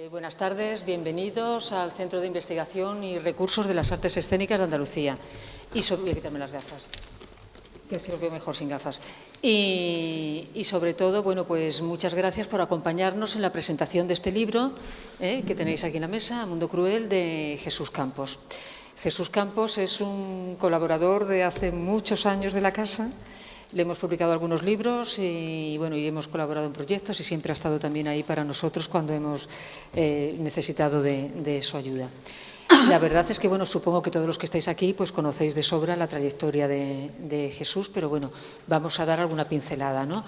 Buenas tardes, bienvenidos al Centro de Investigación y Recursos de las Artes Escénicas de Andalucía. Voy a quitarme las gafas, que así os veo mejor sin gafas. Y sobre todo, bueno, pues muchas gracias por acompañarnos en la presentación de este libro que tenéis aquí en la mesa, Mundo Cruel, de Jesús Campos. Jesús Campos es un colaborador de hace muchos años de la casa. Le hemos publicado algunos libros y hemos colaborado en proyectos y siempre ha estado también ahí para nosotros cuando hemos necesitado de su ayuda. La verdad es que, supongo que todos los que estáis aquí pues conocéis de sobra la trayectoria de Jesús, pero vamos a dar alguna pincelada, ¿no?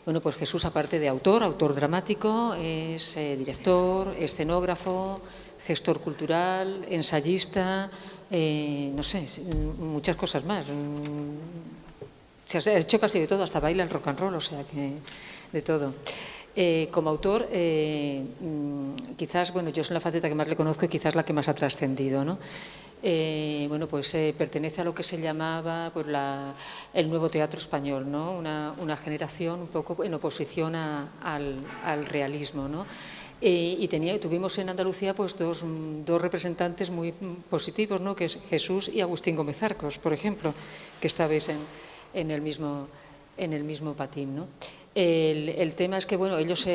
Bueno, pues Jesús, aparte de autor dramático, es director, escenógrafo, gestor cultural, ensayista, no sé, muchas cosas más. Se ha hecho casi de todo, hasta baila el rock and roll, o sea que de todo. Como autor, quizás, yo soy la faceta que más le conozco y quizás la que más ha trascendido, ¿no? Pertenece a lo que se llamaba el nuevo teatro español, ¿no? Una generación un poco en oposición al realismo, ¿no? Tuvimos en Andalucía pues dos representantes muy positivos, ¿no? Que es Jesús y Agustín Gómez Arcos, por ejemplo, que estabais en el mismo patín, ¿no? El tema es que, ellos,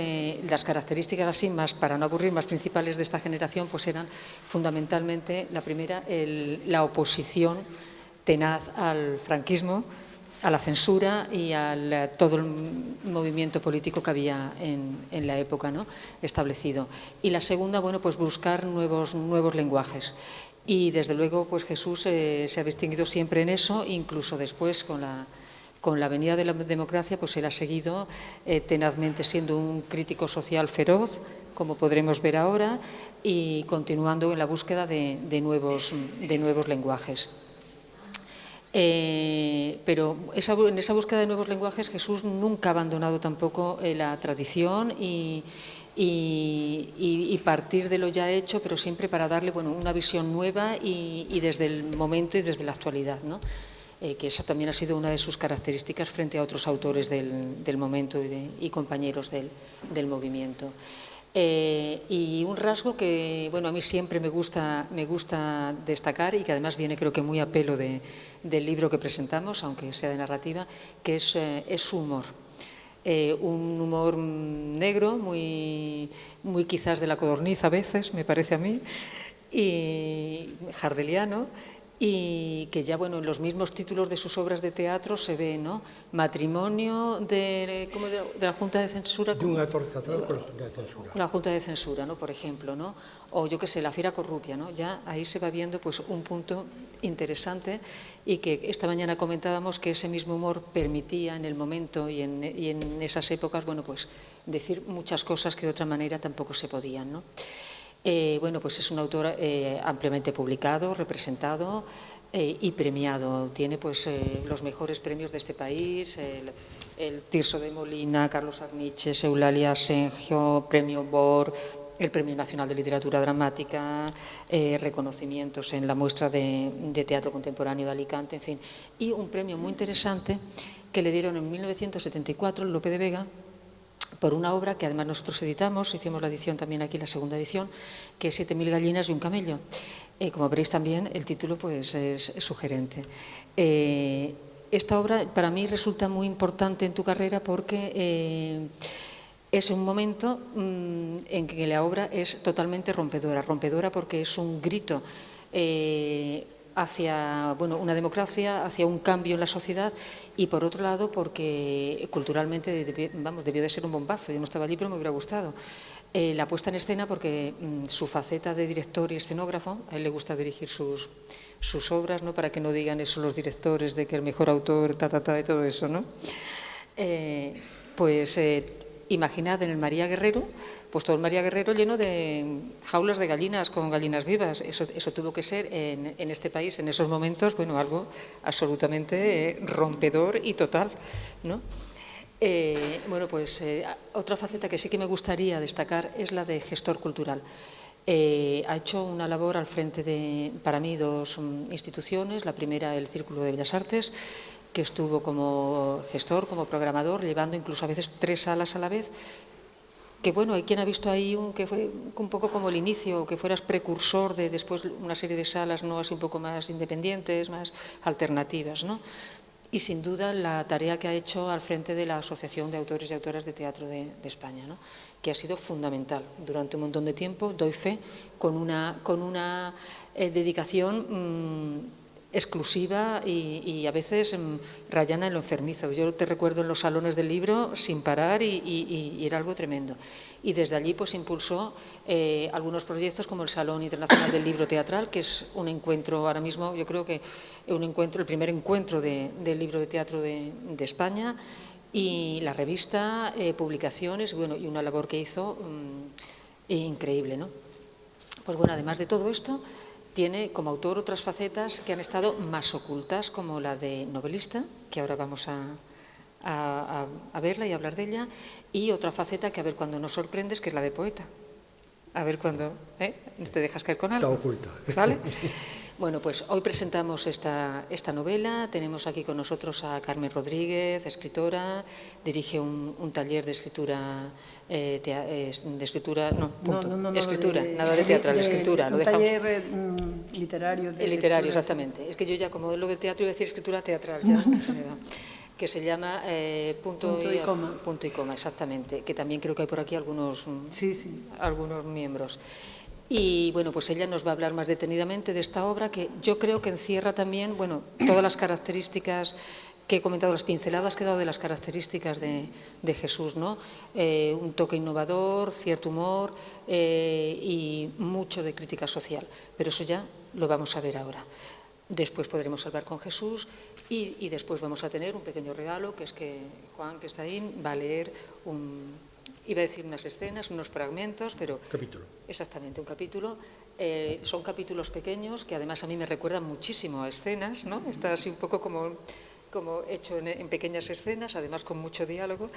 las características así, más para no aburrir, más principales de esta generación, pues eran fundamentalmente, la primera, la oposición tenaz al franquismo, a la censura y a todo el movimiento político que había en la época, ¿no? Establecido. Y la segunda, pues buscar nuevos lenguajes. Y desde luego pues Jesús se ha distinguido siempre en eso, incluso después con la venida de la democracia pues él ha seguido tenazmente siendo un crítico social feroz, como podremos ver ahora, y continuando en la búsqueda de nuevos lenguajes. Pero en esa búsqueda de nuevos lenguajes Jesús nunca ha abandonado tampoco la tradición y partir de lo ya hecho, pero siempre para darle una visión nueva y desde el momento y desde la actualidad, ¿no? Que esa también ha sido una de sus características frente a otros autores del momento y compañeros del movimiento. Y un rasgo que a mí siempre me gusta destacar y que además viene creo que muy a pelo del libro que presentamos, aunque sea de narrativa, que es su humor. Un humor negro, muy quizás de la codorniz a veces, me parece a mí, y jardeliano, y que ya en los mismos títulos de sus obras de teatro se ve, ¿no? Matrimonio de la Junta de Censura. De un actor teatral con la Junta de Censura. La Junta de Censura, ¿no? Por ejemplo, ¿no? O yo qué sé, La Fiera Corrupia, ¿no? Ya ahí se va viendo pues un punto interesante y que esta mañana comentábamos que ese mismo humor permitía en el momento y en esas épocas, decir muchas cosas que de otra manera tampoco se podían, ¿no? Pues es un autor ampliamente publicado, representado y premiado. Tiene pues los mejores premios de este país, el Tirso de Molina, Carlos Arniches, Eulalia Asenjo, Premio Bor, el Premio Nacional de Literatura Dramática, reconocimientos en la muestra de Teatro Contemporáneo de Alicante, en fin. Y un premio muy interesante que le dieron en 1974 el Lope de Vega, por una obra que además nosotros editamos, hicimos la edición también aquí, la segunda edición, que es 7000 gallinas y un camello. Como veréis también, el título pues es sugerente. Esta obra para mí resulta muy importante en tu carrera porque es un momento en que la obra es totalmente rompedora porque es un grito hacia una democracia, hacia un cambio en la sociedad y por otro lado porque culturalmente debió de ser un bombazo. Yo no estaba allí pero me hubiera gustado. La puesta en escena porque su faceta de director y escenógrafo, a él le gusta dirigir sus obras, ¿no? Para que no digan eso los directores de que el mejor autor, y todo eso, ¿no? Imaginad en el María Guerrero, pues todo el María Guerrero lleno de jaulas de gallinas con gallinas vivas. Eso tuvo que ser en este país, en esos momentos, algo absolutamente rompedor y total, ¿no? Otra faceta que sí que me gustaría destacar es la de gestor cultural. Ha hecho una labor al frente de, para mí, dos instituciones. La primera, el Círculo de Bellas Artes, que estuvo como gestor, como programador, llevando incluso a veces 3 salas a la vez, que bueno, hay quien ha visto ahí que fue un poco como el inicio, que fueras precursor de después una serie de salas, ¿no?, así un poco más independientes, más alternativas, ¿no? Y sin duda la tarea que ha hecho al frente de la Asociación de Autores y Autoras de Teatro de España, ¿no?, que ha sido fundamental durante un montón de tiempo, doy fe, con una dedicación exclusiva y a veces rayana en lo enfermizo. Yo te recuerdo en los salones del libro sin parar y era algo tremendo. Y desde allí pues impulsó algunos proyectos como el Salón Internacional del Libro Teatral, que es un encuentro ahora mismo, yo creo que el primer encuentro del libro de teatro de España, y la revista, publicaciones, bueno, y una labor que hizo increíble, ¿no? Pues bueno, además de todo esto, tiene como autor otras facetas que han estado más ocultas, como la de novelista, que ahora vamos a verla y a hablar de ella, y otra faceta que a ver cuándo nos sorprendes, que es la de poeta. A ver cuándo, no te dejas caer con algo. Está oculta. ¿Vale? Bueno, pues hoy presentamos esta novela. Tenemos aquí con nosotros a Carmen Rodríguez, escritora, dirige un taller de escritura, escritura, nada de teatral, escritura. Un taller literario. Literario, exactamente. Es que yo ya, como lo del teatro, iba a decir escritura teatral, ya se me va. Que se llama punto y coma, exactamente, que también creo que hay por aquí algunos miembros. Y bueno, pues ella nos va a hablar más detenidamente de esta obra, que yo creo que encierra también, bueno, todas las características que he comentado, las pinceladas que he dado de las características de Jesús, ¿no? Un toque innovador, cierto humor y mucho de crítica social, pero eso ya lo vamos a ver ahora. Después podremos hablar con Jesús y después vamos a tener un pequeño regalo, que es que Juan, que está ahí, va a leer iba a decir unas escenas, unos fragmentos, pero... Capítulo. Exactamente, un capítulo. Son capítulos pequeños que además a mí me recuerdan muchísimo a escenas, ¿no? Está así un poco como hecho en pequeñas escenas, además con mucho diálogo,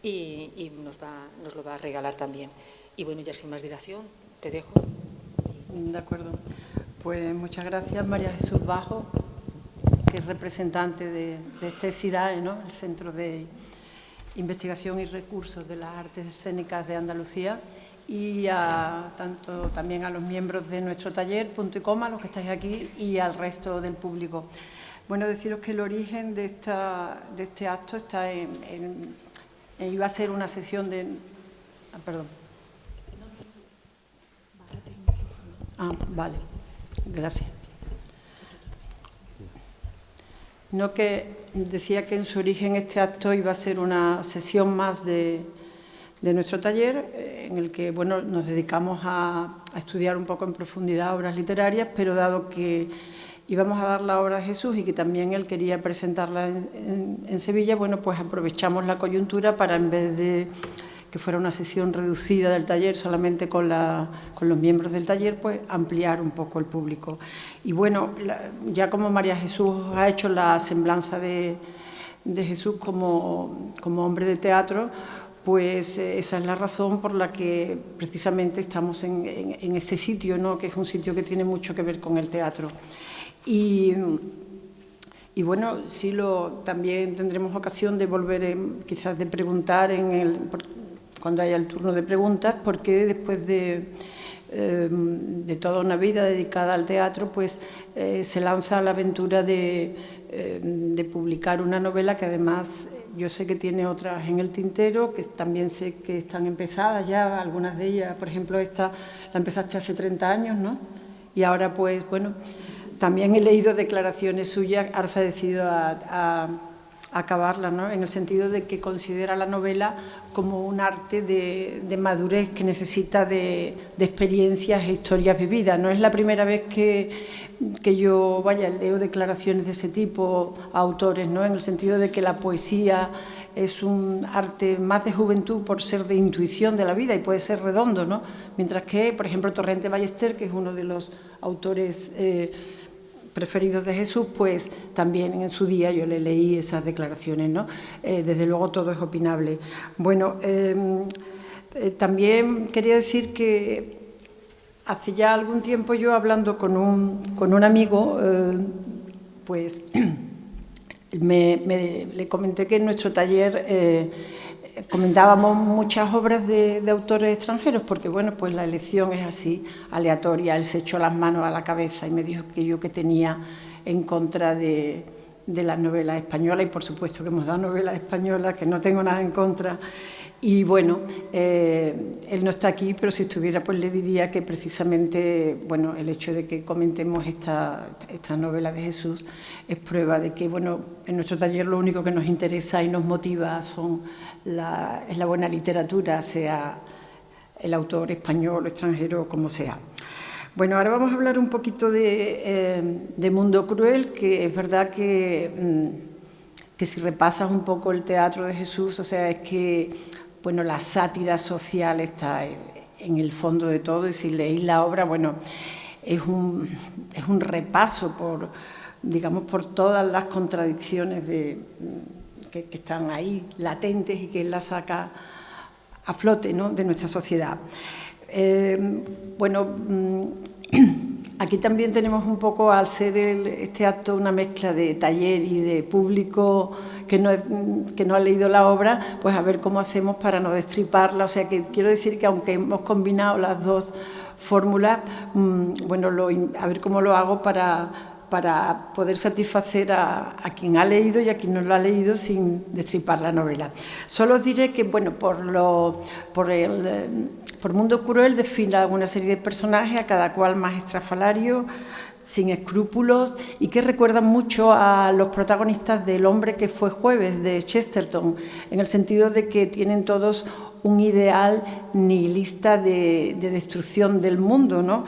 y nos lo va a regalar también. Y bueno, ya sin más dilación, te dejo. De acuerdo. Pues muchas gracias, María Jesús Bajo, que es representante de este CIRAE, ¿no?, el Centro de Investigación y Recursos de las Artes Escénicas de Andalucía, y también a los miembros de nuestro taller, punto y coma, los que estáis aquí, y al resto del público. Bueno, deciros que el origen de este acto está iba a ser una sesión de... perdón. Vale. Gracias. No, que decía que en su origen este acto iba a ser una sesión más de nuestro taller, en el que bueno, nos dedicamos a estudiar un poco en profundidad obras literarias, pero dado que íbamos a dar la obra de Jesús y que también él quería presentarla en Sevilla, bueno, pues aprovechamos la coyuntura para, en vez de que fuera una sesión reducida del taller solamente con los miembros del taller, pues ampliar un poco el público. Y bueno, ya como María Jesús ha hecho la semblanza de Jesús como hombre de teatro, pues esa es la razón por la que precisamente estamos en este sitio, ¿no?, que es un sitio que tiene mucho que ver con el teatro. Y bueno, sí, también tendremos ocasión de volver, quizás de preguntar cuando haya el turno de preguntas, porque después de toda una vida dedicada al teatro, pues se lanza a la aventura de publicar una novela que además yo sé que tiene otras en el tintero, que también sé que están empezadas ya, algunas de ellas, por ejemplo, esta la empezaste hace 30 años, ¿no? Y ahora, pues, bueno, también he leído declaraciones suyas, ahora se ha decidido a acabarla, ¿no?, en el sentido de que considera la novela como un arte de madurez que necesita de experiencias e historias vividas. No es la primera vez que yo leo declaraciones de ese tipo a autores, ¿no?, en el sentido de que la poesía es un arte más de juventud por ser de intuición de la vida y puede ser redondo, ¿no?, mientras que, por ejemplo, Torrente Ballester, que es uno de los autores preferidos de Jesús, pues también en su día yo le leí esas declaraciones, ¿no? Desde luego todo es opinable. Bueno, también quería decir que hace ya algún tiempo yo, hablando con un amigo, pues le comenté que en nuestro taller comentábamos muchas obras de autores extranjeros, porque bueno, pues la elección es así, aleatoria. Él se echó las manos a la cabeza y me dijo que yo que tenía en contra de las novelas españolas, y por supuesto que hemos dado novelas españolas, que no tengo nada en contra. Y bueno, él no está aquí, pero si estuviera pues le diría que precisamente, bueno, el hecho de que comentemos esta novela de Jesús es prueba de que, bueno, en nuestro taller lo único que nos interesa y nos motiva es la buena literatura, sea el autor español o extranjero, como sea. Bueno, ahora vamos a hablar un poquito de Mundo Cruel, que es verdad que si repasas un poco el teatro de Jesús, o sea, es que, bueno, la sátira social está en el fondo de todo, y si leéis la obra, bueno, es un repaso por, digamos, por todas las contradicciones que están ahí, latentes, y que él las saca a flote, ¿no?, de nuestra sociedad. Bueno, aquí también tenemos un poco, al ser este acto una mezcla de taller y de público que no ha leído la obra, pues a ver cómo hacemos para no destriparla. O sea, que quiero decir que aunque hemos combinado las dos fórmulas, bueno, a ver cómo lo hago para poder satisfacer a quien ha leído y a quien no lo ha leído sin destripar la novela. Solo os diré que, bueno, por Mundo Cruel desfila una serie de personajes, a cada cual más estrafalario, sin escrúpulos, y que recuerdan mucho a los protagonistas del Hombre que fue jueves, de Chesterton, en el sentido de que tienen todos un ideal nihilista de destrucción del mundo, ¿no?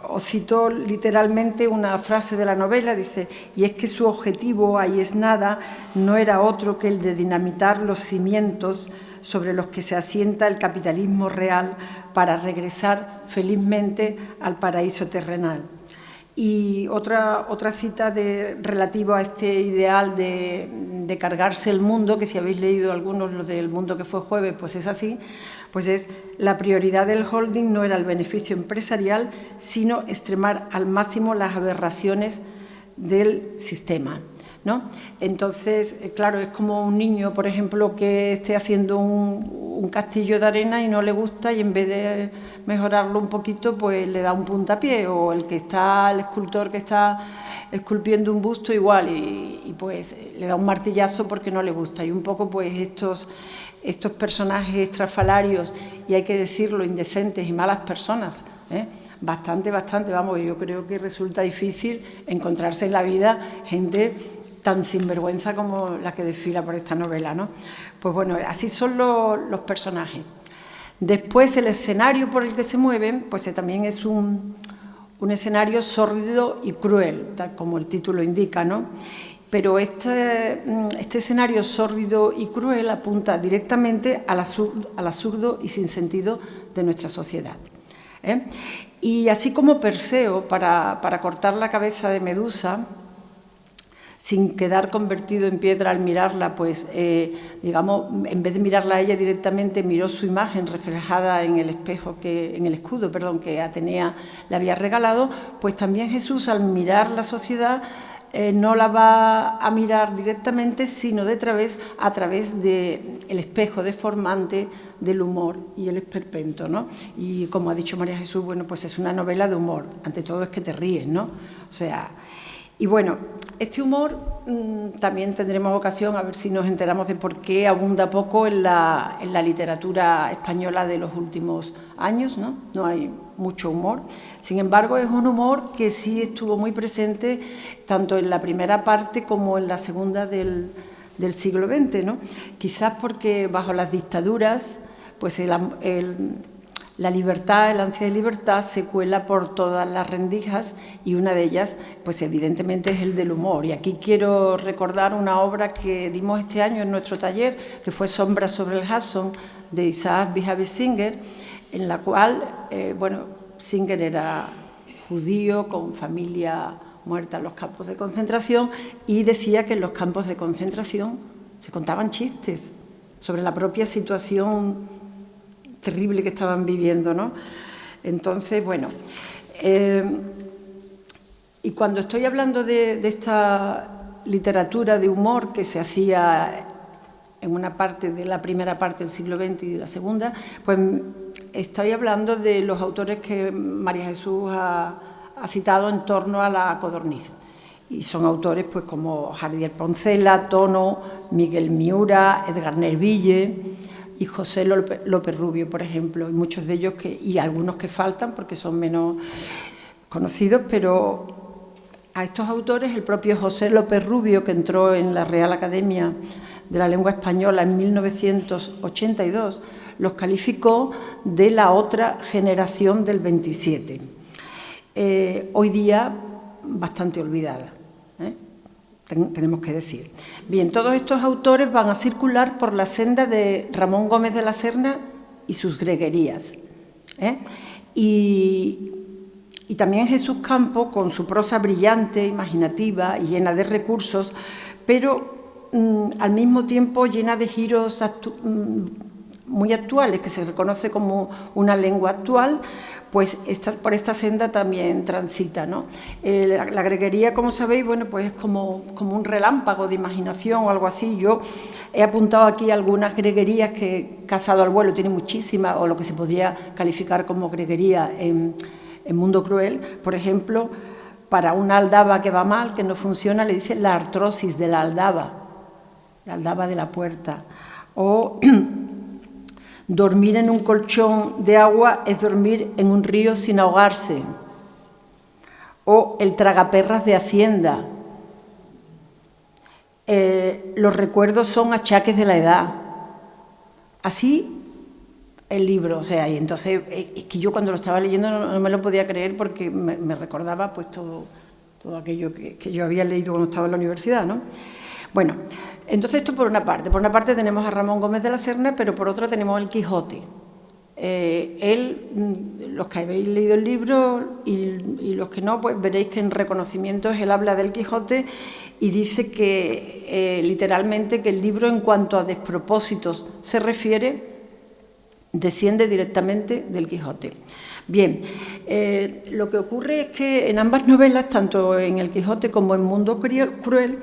Os cito literalmente una frase de la novela, dice: y es que su objetivo, ahí es nada, no era otro que el de dinamitar los cimientos sobre los que se asienta el capitalismo real para regresar felizmente al paraíso terrenal. Y otra cita relativa a este ideal de cargarse el mundo, que si habéis leído algunos lo del Mundo que fue jueves, pues es así, pues es: la prioridad del holding no era el beneficio empresarial, sino extremar al máximo las aberraciones del sistema, ¿no? Entonces, claro, es como un niño, por ejemplo, que esté haciendo un castillo de arena y no le gusta, y en vez de mejorarlo un poquito, pues le da un puntapié, o el escultor que está esculpiendo un busto igual, y pues le da un martillazo porque no le gusta. Y un poco pues estos personajes estrafalarios, y hay que decirlo, indecentes y malas personas, bastante, vamos, yo creo que resulta difícil encontrarse en la vida gente tan sinvergüenza como la que desfila por esta novela, ¿no? Pues bueno, así son los personajes. Después, el escenario por el que se mueven, pues también es un escenario sórdido y cruel, tal como el título indica, ¿no? Pero este escenario sórdido y cruel apunta directamente al absurdo y sin sentido de nuestra sociedad, Y así como Perseo, para cortar la cabeza de Medusa, sin quedar convertido en piedra al mirarla, pues, digamos, en vez de mirarla a ella directamente, miró su imagen reflejada en el escudo que Atenea le había regalado, pues también Jesús, al mirar la sociedad, no la va a mirar directamente, sino a través del espejo deformante del humor y el esperpento, ¿no? Y como ha dicho María Jesús, bueno, pues es una novela de humor, ante todo es que te ríes, ¿no? O sea, y bueno, este humor también tendremos ocasión a ver si nos enteramos de por qué abunda poco en la literatura española de los últimos años, ¿no? No hay mucho humor. Sin embargo, es un humor que sí estuvo muy presente tanto en la primera parte como en la segunda del siglo XX, ¿no? Quizás porque bajo las dictaduras, pues la libertad, el ansia de libertad se cuela por todas las rendijas, y una de ellas, pues evidentemente, es el del humor. Y aquí quiero recordar una obra que dimos este año en nuestro taller, que fue Sombras sobre el Hudson, de Isaac Bashevis Singer, en la cual, bueno, Singer era judío con familia muerta en los campos de concentración, y decía que en los campos de concentración se contaban chistes sobre la propia situación terrible que estaban viviendo, ¿no? Entonces, bueno, y cuando estoy hablando de esta literatura de humor que se hacía en una parte de la primera parte del siglo XX y de la segunda, pues estoy hablando de los autores que María Jesús ha citado en torno a la codorniz. Y son autores pues como Jardiel Poncela, Tono, Miguel Miura, Edgar Nerville y José López Rubio, por ejemplo, y muchos de ellos y algunos que faltan porque son menos conocidos, pero a estos autores el propio José López Rubio, que entró en la Real Academia de la Lengua Española en 1982, los calificó de la otra generación del 27. Hoy día bastante olvidada, tenemos que decir. Bien, todos estos autores van a circular por la senda de Ramón Gómez de la Serna y sus greguerías. Y también Jesús Campo, con su prosa brillante, imaginativa y llena de recursos, pero al mismo tiempo llena de giros muy actuales, que se reconoce como una lengua actual, pues por esta senda también transita, ¿no? La greguería, como sabéis, bueno, pues es como un relámpago de imaginación o algo así. Yo he apuntado aquí algunas greguerías que he cazado al vuelo, tiene muchísimas, o lo que se podría calificar como greguería en Mundo Cruel. Por ejemplo, para una aldaba que va mal, que no funciona, le dice la artrosis de la aldaba de la puerta. O dormir en un colchón de agua es dormir en un río sin ahogarse. O el tragaperras de Hacienda. Los recuerdos son achaques de la edad. Así el libro, o sea, y entonces es que yo cuando lo estaba leyendo no me lo podía creer porque me recordaba pues todo aquello que yo había leído cuando estaba en la universidad, ¿no? Bueno, entonces esto por una parte. Por una parte tenemos a Ramón Gómez de la Serna, pero por otra tenemos el Quijote. Los que habéis leído el libro y los que no, pues veréis que en reconocimientos él habla del Quijote y dice que literalmente que el libro, en cuanto a despropósitos se refiere, desciende directamente del Quijote. Bien, lo que ocurre es que en ambas novelas, tanto en El Quijote como en Mundo Cruel,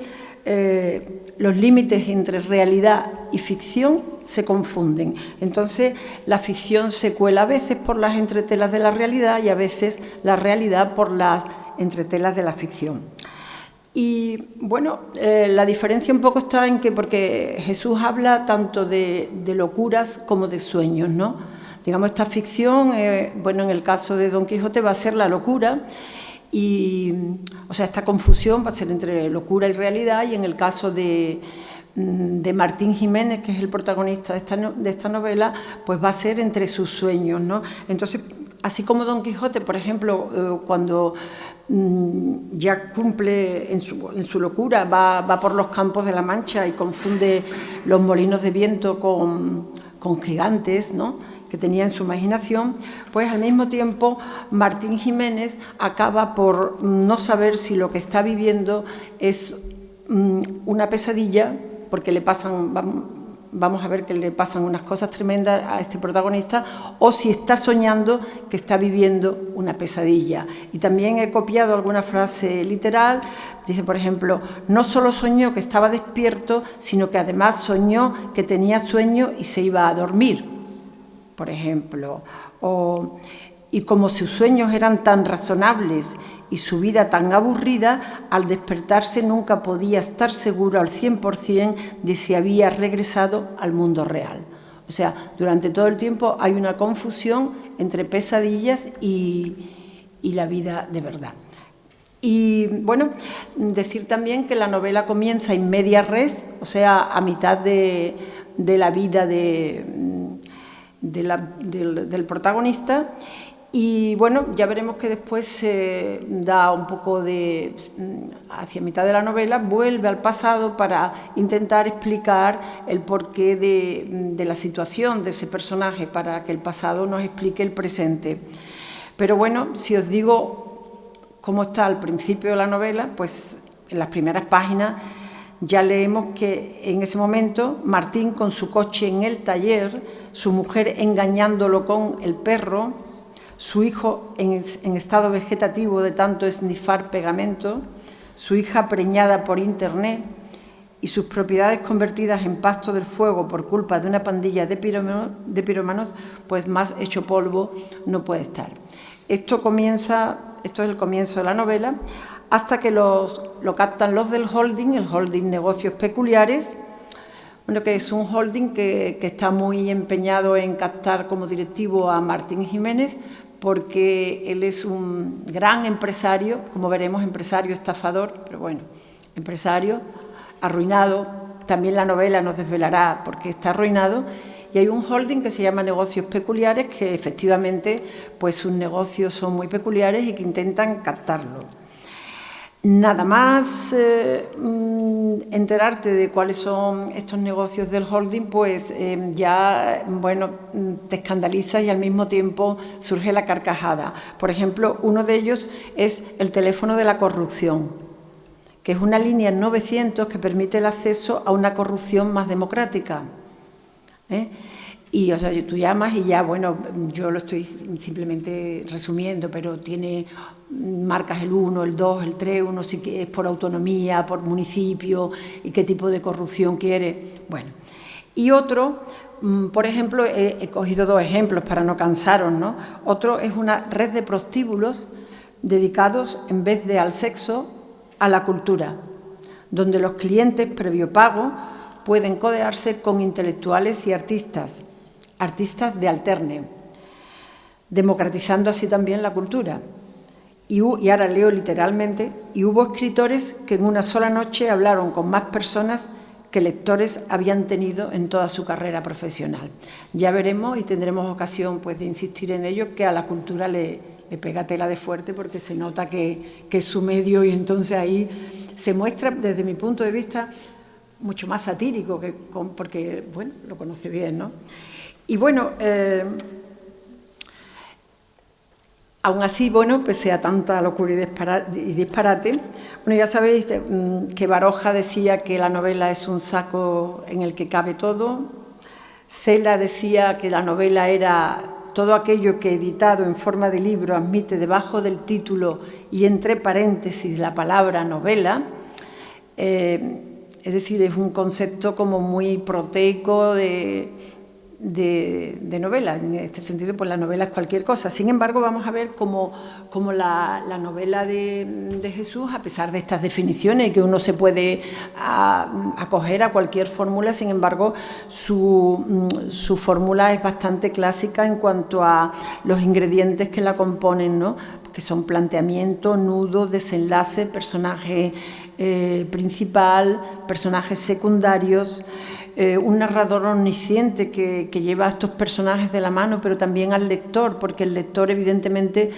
los límites entre realidad y ficción se confunden. Entonces, la ficción se cuela a veces por las entretelas de la realidad y a veces la realidad por las entretelas de la ficción. Y bueno, la diferencia un poco está en que, porque Jesús habla tanto de locuras como de sueños, ¿no? Digamos, esta ficción, bueno, en el caso de Don Quijote va a ser la locura, y, o sea, esta confusión va a ser entre locura y realidad, y en el caso de Martín Jiménez, que es el protagonista de esta novela, pues va a ser entre sus sueños, ¿no? Entonces, así como Don Quijote, por ejemplo, cuando ya cumple en su locura, va por los campos de la Mancha y confunde los molinos de viento con gigantes, ¿no?, que tenía en su imaginación, pues al mismo tiempo Martín Jiménez acaba por no saber si lo que está viviendo es una pesadilla, porque le pasan, vamos a ver que le pasan unas cosas tremendas a este protagonista, o si está soñando que está viviendo una pesadilla. Y también he copiado alguna frase literal. Dice, por ejemplo, no solo soñó que estaba despierto, sino que además soñó que tenía sueño y se iba a dormir, por ejemplo. Y como sus sueños eran tan razonables y su vida tan aburrida, al despertarse nunca podía estar seguro al 100% de si había regresado al mundo real. O sea, durante todo el tiempo hay una confusión entre pesadillas y la vida de verdad. Y bueno, decir también que la novela comienza in media res, o sea, a mitad de la vida del protagonista. Y bueno, ya veremos que después se da un poco hacia mitad de la novela, vuelve al pasado para intentar explicar el porqué de la situación de ese personaje, para que el pasado nos explique el presente. Pero bueno, si os digo cómo está al principio de la novela, pues en las primeras páginas ya leemos que en ese momento Martín con su coche en el taller, su mujer engañándolo con el perro, su hijo en estado vegetativo de tanto esnifar pegamento, su hija preñada por internet, y sus propiedades convertidas en pasto del fuego por culpa de una pandilla de pirómanos, pues más hecho polvo no puede estar. Esto es el comienzo de la novela, hasta que lo captan los del holding, el holding Negocios Peculiares, bueno, que es un holding que está muy empeñado en captar como directivo a Martín Jiménez, porque él es un gran empresario, como veremos, empresario estafador, pero bueno, empresario arruinado. También la novela nos desvelará por qué está arruinado. Y hay un holding que se llama Negocios Peculiares, que efectivamente pues sus negocios son muy peculiares y que intentan captarlo. Nada más enterarte de cuáles son estos negocios del holding, pues ya, bueno, te escandalizas y al mismo tiempo surge la carcajada. Por ejemplo, uno de ellos es el teléfono de la corrupción, que es una línea 900 que permite el acceso a una corrupción más democrática. Y, o sea, tú llamas y ya, bueno, yo lo estoy simplemente resumiendo, pero marcas el 1, el 2, el 3, uno sí que es por autonomía, por municipio y qué tipo de corrupción quiere. Bueno, y otro, por ejemplo, he cogido 2 ejemplos para no cansaros, ¿no? Otro es una red de prostíbulos dedicados, en vez de al sexo, a la cultura, donde los clientes, previo pago, pueden codearse con intelectuales y artistas de alterne, democratizando así también la cultura. Y ahora leo literalmente, y hubo escritores que en una sola noche hablaron con más personas que lectores habían tenido en toda su carrera profesional. Ya veremos y tendremos ocasión pues de insistir en ello, que a la cultura le pega tela de fuerte, porque se nota que es su medio, y entonces ahí se muestra, desde mi punto de vista, mucho más satírico, porque, bueno, lo conoce bien, ¿no? Y bueno, aún así, bueno, pese a tanta locura y disparate, bueno, ya sabéis que Baroja decía que la novela es un saco en el que cabe todo. Cela decía que la novela era todo aquello que editado en forma de libro admite debajo del título y entre paréntesis la palabra novela. Es decir, es un concepto como muy proteico de novela. En este sentido, pues la novela es cualquier cosa. Sin embargo, vamos a ver cómo la novela de Jesús, a pesar de estas definiciones, que uno se puede acoger a cualquier fórmula, sin embargo, su fórmula es bastante clásica en cuanto a los ingredientes que la componen, ¿no? Que son planteamiento, nudo, desenlace, personaje principal, personajes secundarios, un narrador omnisciente que lleva a estos personajes de la mano, pero también al lector, porque el lector evidentemente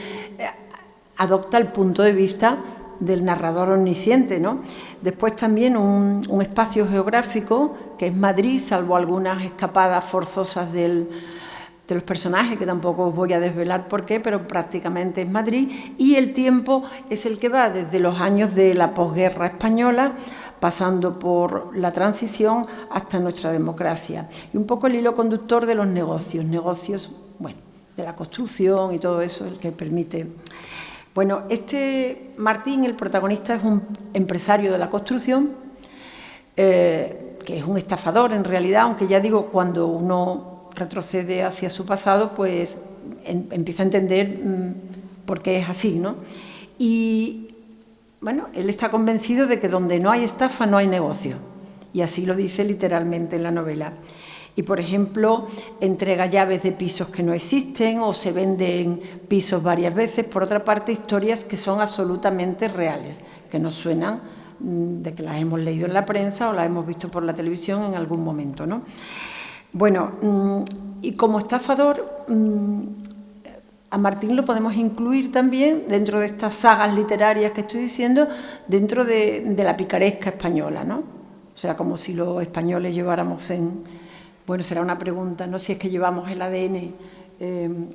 adopta el punto de vista del narrador omnisciente, ¿no? Después también un espacio geográfico, que es Madrid, salvo algunas escapadas forzosas de los personajes, que tampoco os voy a desvelar por qué, pero prácticamente es Madrid, y el tiempo es el que va desde los años de la posguerra española, pasando por la transición hasta nuestra democracia. Y un poco el hilo conductor de los negocios, bueno, de la construcción y todo eso, el que permite. Bueno, Martín, el protagonista, es un empresario de la construcción, que es un estafador en realidad, aunque ya digo, cuando uno retrocede hacia su pasado, pues empieza a entender por qué es así, ¿no? Y bueno, él está convencido de que donde no hay estafa no hay negocio, y así lo dice literalmente en la novela. Y, por ejemplo, entrega llaves de pisos que no existen o se venden pisos varias veces. Por otra parte, historias que son absolutamente reales, que nos suenan de que las hemos leído en la prensa o las hemos visto por la televisión en algún momento, ¿no? Bueno, y como estafador, a Martín lo podemos incluir también dentro de estas sagas literarias que estoy diciendo, dentro de la picaresca española, ¿no? O sea, como si los españoles lleváramos bueno, será una pregunta, no si es que llevamos el ADN,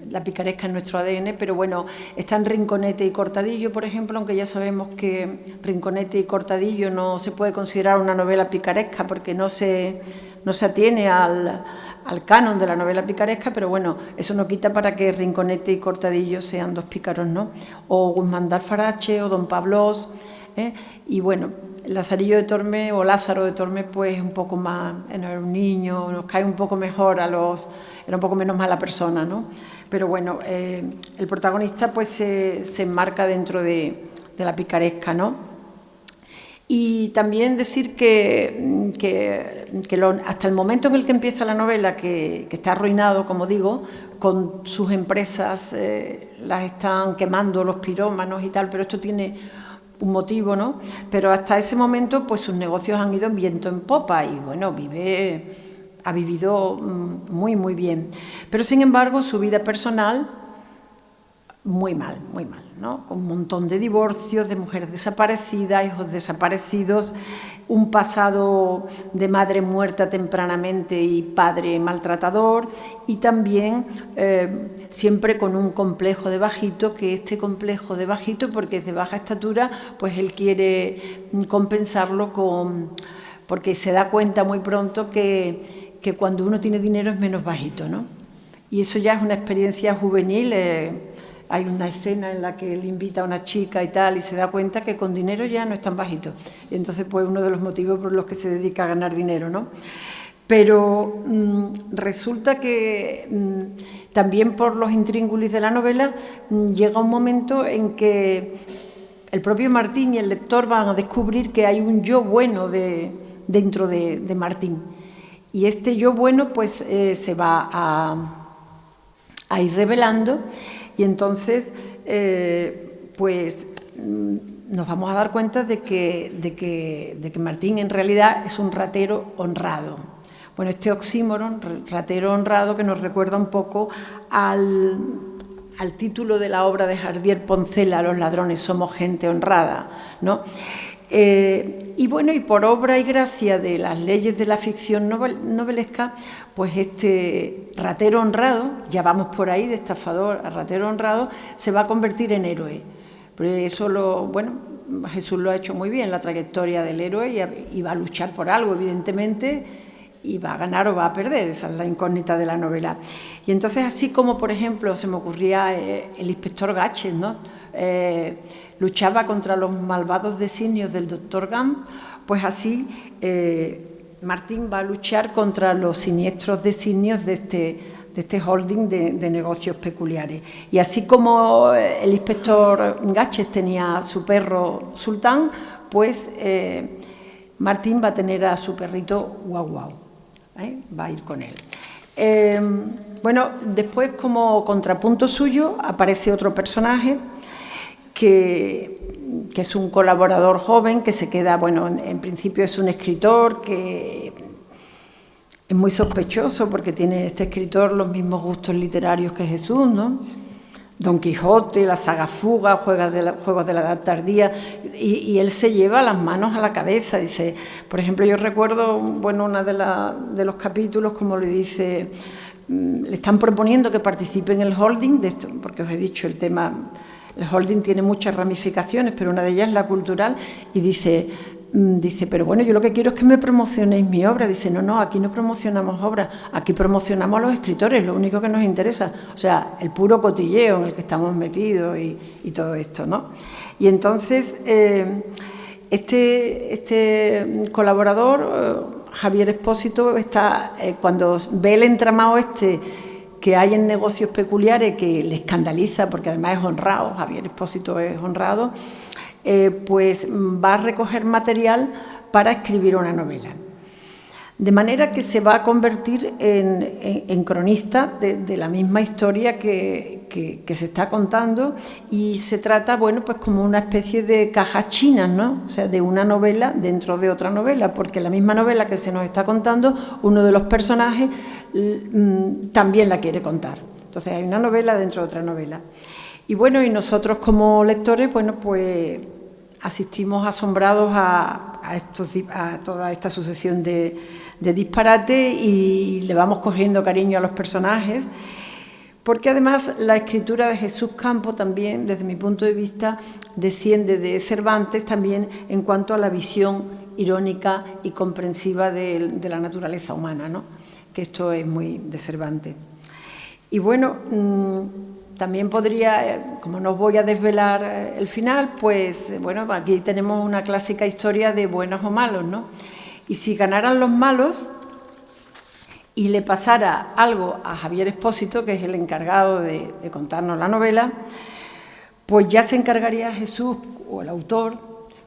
la picaresca en nuestro ADN, pero bueno, están Rinconete y Cortadillo, por ejemplo, aunque ya sabemos que Rinconete y Cortadillo no se puede considerar una novela picaresca porque no se atiene al canon de la novela picaresca, pero bueno, eso no quita para que Rinconete y Cortadillo sean dos pícaros, ¿no? O Guzmán de Alfarache o Don Pablos, y bueno, Lazarillo de Tormes o Lázaro de Tormes, pues un poco más, era un niño, nos cae un poco mejor era un poco menos mala persona, ¿no? Pero bueno, el protagonista pues se enmarca dentro de la picaresca, ¿no? Y también decir que hasta el momento en el que empieza la novela, que está arruinado, como digo, con sus empresas, las están quemando los pirómanos y tal, pero esto tiene un motivo, ¿no? Pero hasta ese momento, pues sus negocios han ido en viento en popa y, bueno, ha vivido muy, muy bien. Pero, sin embargo, su vida personal, muy mal, ¿no? Con un montón de divorcios, de mujeres desaparecidas, hijos desaparecidos, un pasado de madre muerta tempranamente y padre maltratador, y también siempre con un complejo de bajito, que este complejo de bajito, porque es de baja estatura, pues él quiere compensarlo porque se da cuenta muy pronto que cuando uno tiene dinero es menos bajito, ¿no? Y eso ya es una experiencia juvenil. Hay una escena en la que él invita a una chica y tal, y se da cuenta que con dinero ya no es tan bajito. Y entonces, pues, uno de los motivos por los que se dedica a ganar dinero, ¿no? Pero resulta que también por los intríngulis de la novela llega un momento en que el propio Martín y el lector van a descubrir que hay un yo bueno dentro de Martín. Y este yo bueno, pues, se va a ir revelando. Y entonces, pues, nos vamos a dar cuenta de que Martín en realidad es un ratero honrado. Bueno, este oxímoron, ratero honrado, que nos recuerda un poco al título de la obra de Jardier Poncela, Los ladrones somos gente honrada, ¿no? Y bueno, y por obra y gracia de las leyes de la ficción novelesca, pues este ratero honrado, ya vamos por ahí, de estafador a ratero honrado, se va a convertir en héroe. Pero eso Jesús lo ha hecho muy bien, la trayectoria del héroe, y va a luchar por algo, evidentemente, y va a ganar o va a perder, esa es la incógnita de la novela. Y entonces, así como, por ejemplo, se me ocurría el inspector Gaches, ¿no? Luchaba contra los malvados designios del doctor Gump, pues así Martín va a luchar contra los siniestros designios de este holding de negocios peculiares. Y así como el inspector Gaches tenía su perro Sultán, pues Martín va a tener a su perrito Guau Guau, va a ir con él. Bueno, después, como contrapunto suyo, aparece otro personaje que es un colaborador joven que se queda, bueno, en principio es un escritor que es muy sospechoso porque tiene este escritor los mismos gustos literarios que Jesús, ¿no? Don Quijote, la saga Fuga, Juegos de la Edad Tardía, y él se lleva las manos a la cabeza. Dice, por ejemplo, yo recuerdo, bueno, uno de los capítulos, como le dice, le están proponiendo que participe en el holding, de esto, porque os he dicho el tema. El holding tiene muchas ramificaciones, pero una de ellas es la cultural, y dice, pero bueno, yo lo que quiero es que me promocionéis mi obra. Dice, no, aquí no promocionamos obras, aquí promocionamos a los escritores, lo único que nos interesa, o sea, el puro cotilleo en el que estamos metidos y todo esto, ¿no? Y entonces, este colaborador, Javier Expósito, cuando ve el entramado que hay en negocios peculiares, que le escandaliza, porque además es honrado, Javier Expósito es honrado, pues va a recoger material para escribir una novela. De manera que se va a convertir en cronista de la misma historia que se está contando, y se trata, bueno, pues como una especie de cajas chinas, ¿no? O sea, de una novela dentro de otra novela, porque la misma novela que se nos está contando, uno de los personajes también la quiere contar. Entonces hay una novela dentro de otra novela. Y bueno, y nosotros como lectores, bueno, pues asistimos asombrados a toda esta sucesión de disparate, y le vamos cogiendo cariño a los personajes, porque además la escritura de Jesús Campo también, desde mi punto de vista, desciende de Cervantes también en cuanto a la visión irónica y comprensiva de la naturaleza humana, ¿no? Que esto es muy de Cervantes. Y bueno, también podría, como no os voy a desvelar el final, pues bueno, aquí tenemos una clásica historia de buenos o malos, ¿no? Y si ganaran los malos y le pasara algo a Javier Espósito, que es el encargado de contarnos la novela, pues ya se encargaría Jesús, o el autor,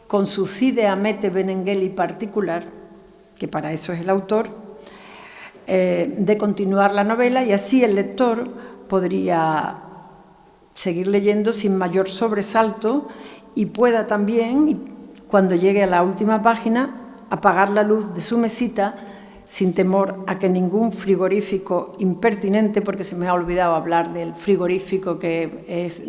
con su Cide Hamete Benengeli particular, que para eso es el autor, de continuar la novela, y así el lector podría seguir leyendo sin mayor sobresalto y pueda también, cuando llegue a la última página, apagar la luz de su mesita sin temor a que ningún frigorífico impertinente, porque se me ha olvidado hablar del frigorífico, que es,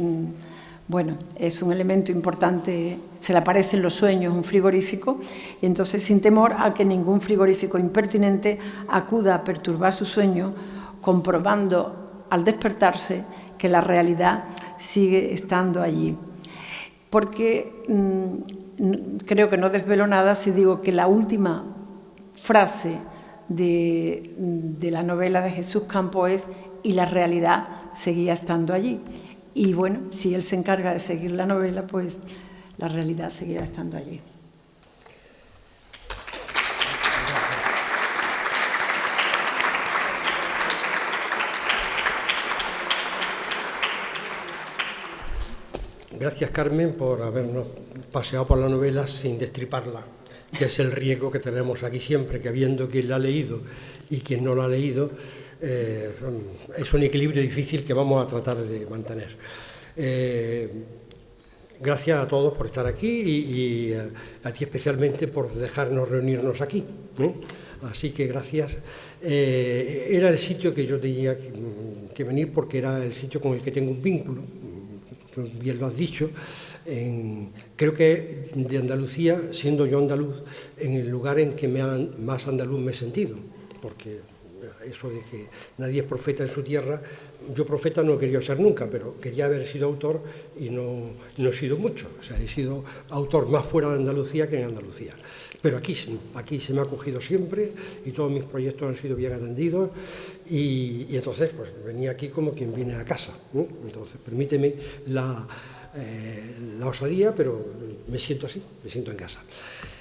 bueno, es un elemento importante, se le aparece en los sueños un frigorífico, y entonces sin temor a que ningún frigorífico impertinente acuda a perturbar su sueño, comprobando al despertarse que la realidad sigue estando allí. Porque creo que no desvelo nada si digo que la última frase de la novela de Jesús Campos es: y la realidad seguía estando allí. Y bueno, si él se encarga de seguir la novela, pues la realidad seguirá estando allí. Gracias, Carmen, por habernos paseado por la novela sin destriparla, que es el riesgo que tenemos aquí siempre, que viendo quién la ha leído y quién no la ha leído, es un equilibrio difícil que vamos a tratar de mantener. Gracias a todos por estar aquí y a ti especialmente por dejarnos reunirnos aquí, ¿eh? Así que gracias. Era el sitio que yo tenía que venir porque era el sitio con el que tengo un vínculo. Bien lo has dicho, creo que de Andalucía, siendo yo andaluz, en el lugar en que más andaluz me he sentido, porque eso de que nadie es profeta en su tierra, yo profeta no he querido ser nunca, pero quería haber sido autor y no he sido mucho, o sea, he sido autor más fuera de Andalucía que en Andalucía. Pero aquí se me ha acogido siempre y todos mis proyectos han sido bien atendidos y entonces pues venía aquí como quien viene a casa, ¿no? Entonces permíteme la osadía, pero me siento así, me siento en casa.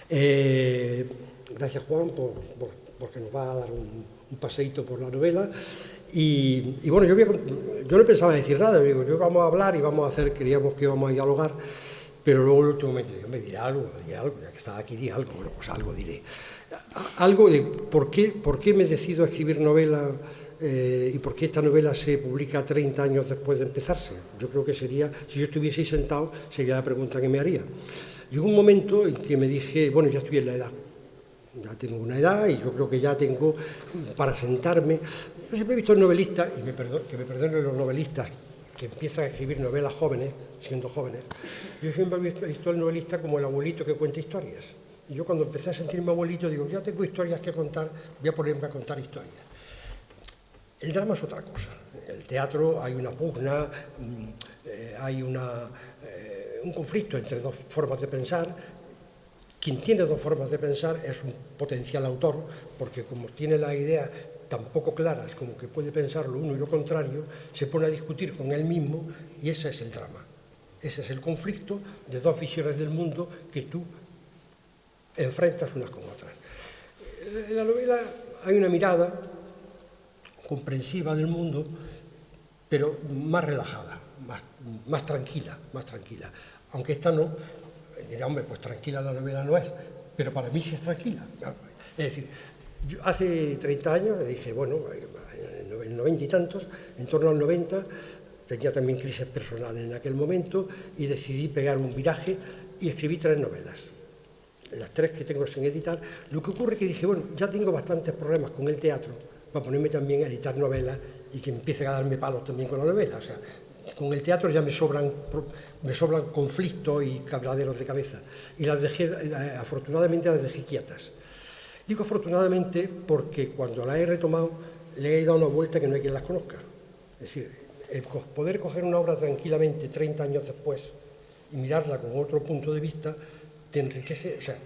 Gracias, Juan, porque nos va a dar un paseíto por la novela. Y bueno, yo no pensaba decir nada, digo, yo vamos a hablar y vamos a hacer, queríamos que íbamos a dialogar. Pero luego en el último momento me dirá algo, ya que estaba aquí, di algo, bueno, pues algo diré. Algo de por qué me decido a escribir novela y por qué esta novela se publica 30 años después de empezarse. Yo creo que sería, si yo estuviese ahí sentado, sería la pregunta que me haría. Llegó un momento en que me dije, bueno, ya estoy en la edad, ya tengo una edad y yo creo que ya tengo para sentarme. Yo siempre he visto novelistas, y que me perdonen los novelistas, que empiezan a escribir novelas jóvenes, siendo jóvenes. Yo siempre he visto al novelista como el abuelito que cuenta historias. Y yo cuando empecé a sentirme abuelito, digo, ya tengo historias que contar, voy a ponerme a contar historias. El drama es otra cosa. En el teatro hay una pugna, hay un conflicto entre dos formas de pensar. Quien tiene dos formas de pensar es un potencial autor, porque como tiene las ideas tan poco claras como que puede pensar lo uno y lo contrario, se pone a discutir con él mismo y ese es el drama. Ese es el conflicto de dos visiones del mundo que tú enfrentas unas con otras. En la novela hay una mirada comprensiva del mundo, pero más relajada, más tranquila, Aunque esta no, dirá, hombre, pues tranquila la novela no es, pero para mí sí es tranquila. Es decir, yo hace 30 años le dije, bueno, en 90 y tantos, en torno al 90, tenía también crisis personal en aquel momento y decidí pegar un viraje y escribí 3 novelas. Las 3 que tengo sin editar. Lo que ocurre es que dije, bueno, ya tengo bastantes problemas con el teatro para ponerme también a editar novelas y que empiecen a darme palos también con la novela. O sea, con el teatro ya me sobran conflictos y cabladeros de cabeza. Y las dejé, afortunadamente las dejé quietas. Digo afortunadamente porque cuando la he retomado le he dado una vuelta que no hay quien las conozca. Es decir, el poder coger una obra tranquilamente 30 años después y mirarla con otro punto de vista te enriquece. O sea,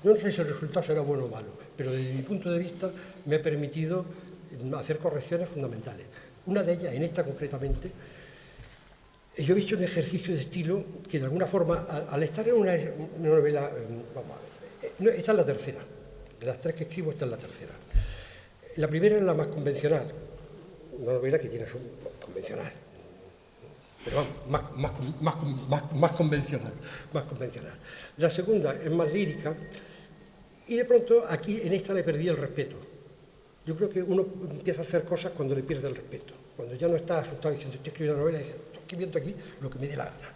yo no sé si el resultado será bueno o malo, pero desde mi punto de vista me ha permitido hacer correcciones fundamentales. Una de ellas, en esta concretamente, yo he visto un ejercicio de estilo que de alguna forma, al estar en una novela, esta es la tercera, de las tres que escribo, esta es la tercera. La primera es la más convencional, una novela que tiene su convencional, pero más convencional, más convencional. La segunda es más lírica y de pronto aquí en esta le perdí el respeto. Yo creo que uno empieza a hacer cosas cuando le pierde el respeto, cuando ya no está asustado diciendo estoy escribiendo una novela y dice estoy escribiendo aquí lo que me dé la gana.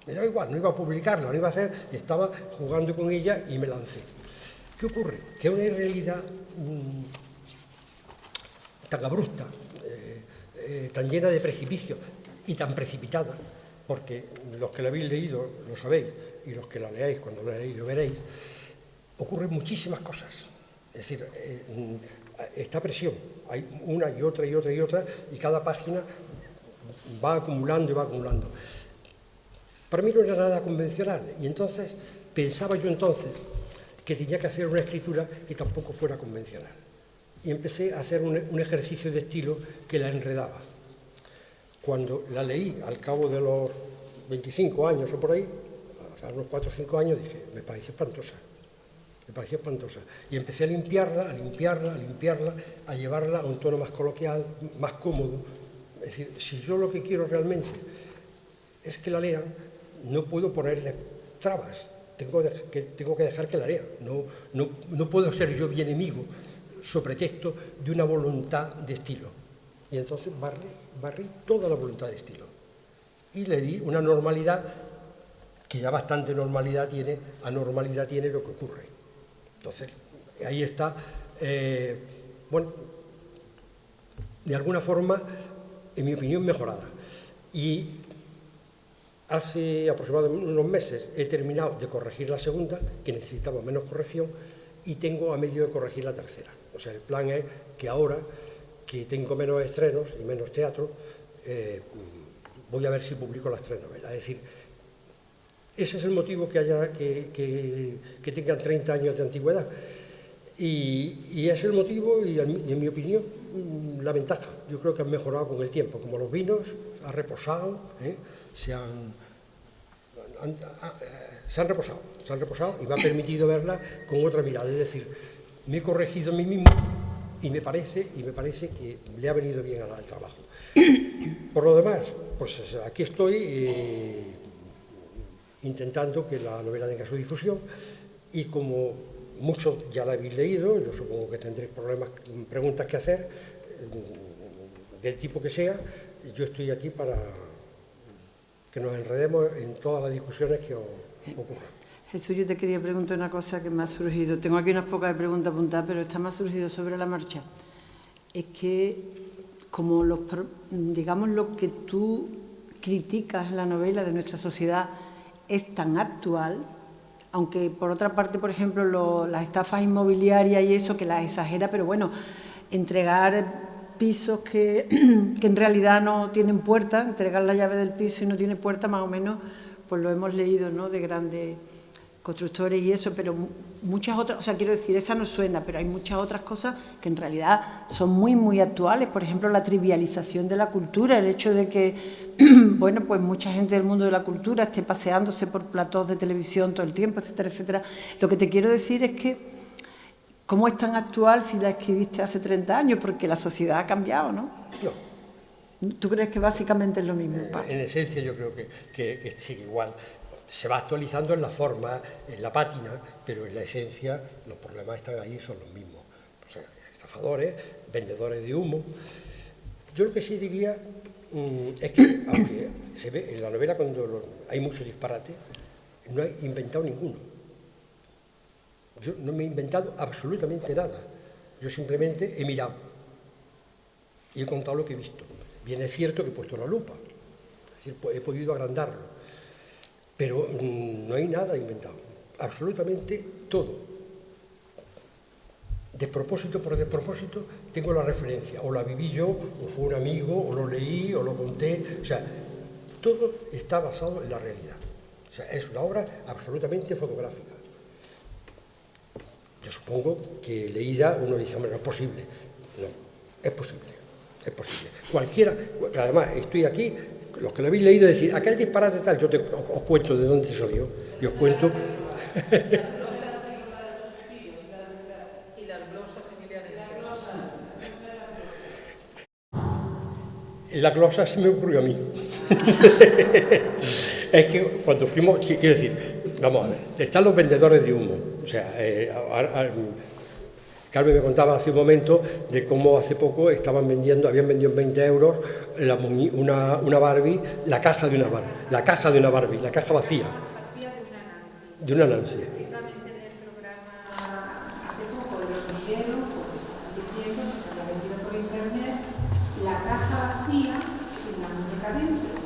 Me daba igual, no iba a publicarla, no iba a hacer, y estaba jugando con ella y me lancé. ¿Qué ocurre? Que una realidad tan abrupta, tan llena de precipicios y tan precipitada, porque los que la habéis leído lo sabéis, y los que la leáis cuando la leáis lo veréis, ocurren muchísimas cosas. Es decir, esta presión, hay una y otra y otra y otra, y cada página va acumulando y va acumulando. Para mí no era nada convencional, y entonces pensaba yo que tenía que hacer una escritura que tampoco fuera convencional. Y empecé a hacer un ejercicio de estilo que la enredaba. Cuando la leí al cabo de los 25 años o por ahí, a unos 4 o 5 años, dije, me pareció espantosa. Me pareció espantosa. Y empecé a limpiarla, a llevarla a un tono más coloquial, más cómodo. Es decir, si yo lo que quiero realmente es que la lean, no puedo ponerle trabas. Tengo que dejar que la lean. No puedo ser yo bien enemigo sobre texto de una voluntad de estilo. Y entonces barrí toda la voluntad de estilo. Y le di una normalidad que ya bastante anormalidad tiene lo que ocurre. Entonces, ahí está, bueno, de alguna forma, en mi opinión, mejorada. Y hace aproximadamente unos meses he terminado de corregir la segunda, que necesitaba menos corrección, y tengo a medio de corregir la tercera. O sea, el plan es que ahora, que tengo menos estrenos y menos teatro, voy a ver si publico las 3 novelas. Es decir, ese es el motivo que tengan 30 años de antigüedad. Y es el motivo, y en mi opinión, la ventaja. Yo creo que han mejorado con el tiempo. Como los vinos, ha reposado, se han reposado y me ha permitido verla con otra mirada. Es decir, me he corregido a mí mismo y me parece que le ha venido bien al trabajo. Por lo demás, pues aquí estoy intentando que la novela tenga su difusión y como muchos ya la habéis leído, yo supongo que tendréis preguntas que hacer, del tipo que sea, yo estoy aquí para que nos enredemos en todas las discusiones que ocurran. Jesús, yo te quería preguntar una cosa que me ha surgido. Tengo aquí unas pocas preguntas apuntadas, pero esta me ha surgido sobre la marcha. Es que, como digamos, lo que tú criticas en la novela de nuestra sociedad es tan actual, aunque por otra parte, por ejemplo, las estafas inmobiliarias y eso, que las exagera, pero bueno, entregar pisos que en realidad no tienen puerta, entregar la llave del piso y no tiene puerta, más o menos, pues lo hemos leído, ¿no?, de grandes constructores y eso, pero muchas otras, o sea, quiero decir, esa no suena, pero hay muchas otras cosas que en realidad son muy, muy actuales. Por ejemplo, la trivialización de la cultura, el hecho de que, bueno, pues mucha gente del mundo de la cultura esté paseándose por platós de televisión todo el tiempo, etcétera, etcétera. Lo que te quiero decir es que, ¿cómo es tan actual si la escribiste hace 30 años? Porque la sociedad ha cambiado, ¿no? No. ¿Tú crees que básicamente es lo mismo? En esencia yo creo que sigue igual. Se va actualizando en la forma, en la pátina, pero en la esencia los problemas están ahí, son los mismos. O sea, estafadores, vendedores de humo. Yo lo que sí diría es que, aunque se ve en la novela cuando hay mucho disparate, no he inventado ninguno. Yo no me he inventado absolutamente nada. Yo simplemente he mirado y he contado lo que he visto. Bien es cierto que he puesto la lupa, es decir, he podido agrandarlo. Pero no hay nada inventado, absolutamente todo. Despropósito por despropósito tengo la referencia, o la viví yo, o fue un amigo, o lo leí, o lo conté, o sea, todo está basado en la realidad. O sea, es una obra absolutamente fotográfica. Yo supongo que leída uno dice, hombre, no es posible. No, es posible. Es posible. Cualquiera, además, estoy aquí, los que lo habéis leído decir, aquel disparate tal, yo os cuento de dónde salió, y os cuento... La glosa se me ocurrió a mí. Es que cuando fuimos, quiero decir, vamos a ver, están los vendedores de humo. O sea, Carmen me contaba hace un momento de cómo hace poco habían vendido en 20 euros una Barbie, la caja de una Barbie, la caja vacía. De una Nancy. Precisamente en el programa hace poco de los viveros, pues estaban diciendo que se había vendido por internet la caja vacía sin la muñeca dentro.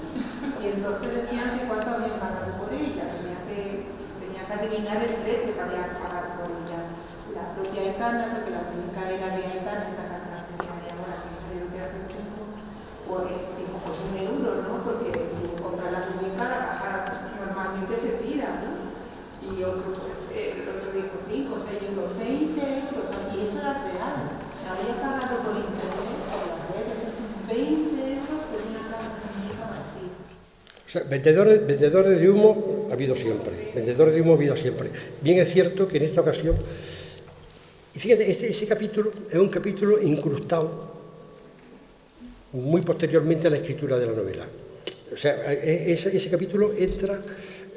Y entonces decían que cuánto habían pagado por ella, tenía que adivinar el precio que habían pagado por ella. La propia Aitana, porque la muñeca era de Aitana, esta caja de ahora que se le que hace tiempo, pues dijo, pues €1, ¿no? Porque comprar la muñeca, la caja normalmente se tira, ¿no? Y otro, el otro dijo 5, 6 euros, 20 euros, y eso era real. Se había pagado por internet, por las redes, 20 euros por una caja de muñeca vacía. O sea, vendedores de humo ha habido siempre, Bien es cierto que en esta ocasión, y fíjate, ese capítulo es un capítulo incrustado muy posteriormente a la escritura de la novela. O sea, ese capítulo entra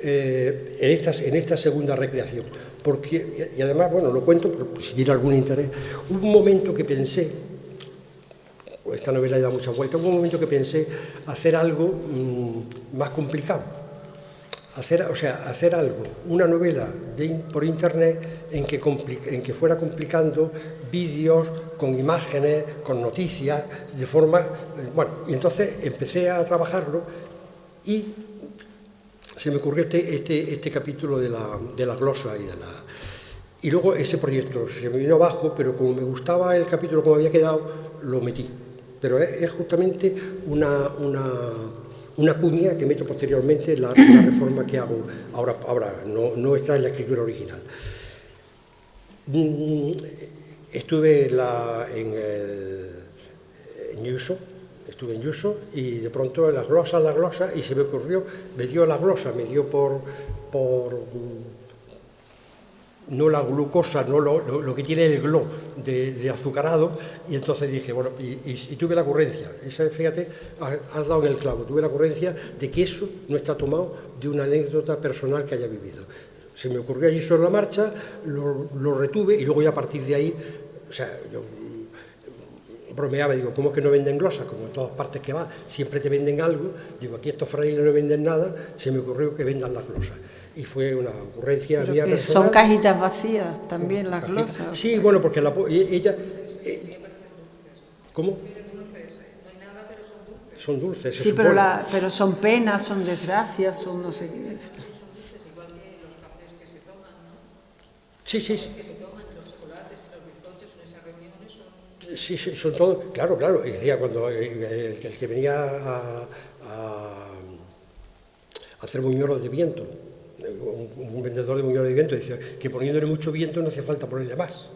en esta segunda recreación, porque, y además, bueno, lo cuento por si tiene algún interés, hubo un momento que pensé, esta novela ha dado muchas vueltas, hubo un momento que pensé hacer algo más complicado, hacer algo, una novela por internet en que fuera complicando vídeos con imágenes, con noticias, de forma, bueno, y entonces empecé a trabajarlo y se me ocurrió este capítulo de la glosa y luego ese proyecto se me vino abajo, pero como me gustaba el capítulo como había quedado, lo metí. Pero es justamente una cuña que meto posteriormente en la reforma que hago ahora no está en la escritura original. Estuve en Yuso y de pronto la glosa, y se me ocurrió, me dio por no la glucosa, no lo que tiene el glo de azucarado, y entonces dije, bueno, y tuve la ocurrencia, fíjate, has dado en el clavo, tuve la ocurrencia de que eso no está tomado de una anécdota personal que haya vivido. Se me ocurrió allí sobre la marcha, lo retuve, y luego ya a partir de ahí, o sea, yo bromeaba, digo, ¿cómo es que no venden glosas? Como en todas partes que vas, siempre te venden algo. Digo, aquí estos frailes no venden nada, se me ocurrió que vendan las glosas. Y fue una ocurrencia mía personal. Son cajitas vacías también las glosas. Sí, bueno, porque ella... ¿Cómo? Son dulces, se sí, supone. pero son penas, son desgracias, son no sé qué. Es igual que los cafés que se toman, ¿no? Sí. Que se toman, los chocolates, los bizcochos, en esas reuniones son... Sí, son todos, claro. Y decía, cuando el que venía a hacer buñuelos de viento, un vendedor de buñuelos de viento, decía que poniéndole mucho viento no hacía falta ponerle más.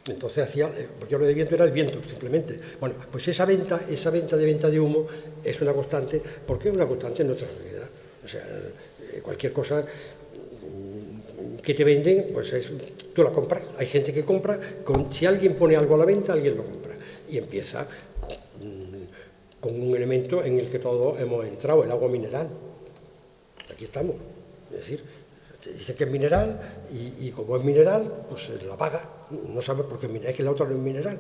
Entonces hacía, el buñuelo de viento era el viento, simplemente. Bueno, pues esa venta de humo es una constante, porque es una constante en nuestra sociedad. O sea, cualquier cosa que te venden, pues tú la compras. Hay gente que compra, si alguien pone algo a la venta, alguien lo compra. Y empieza con un elemento en el que todos hemos entrado, el agua mineral. Aquí estamos. Es decir, dice que es mineral y como es mineral, pues la paga. No sabe por qué es mineral, es que la otra no es mineral.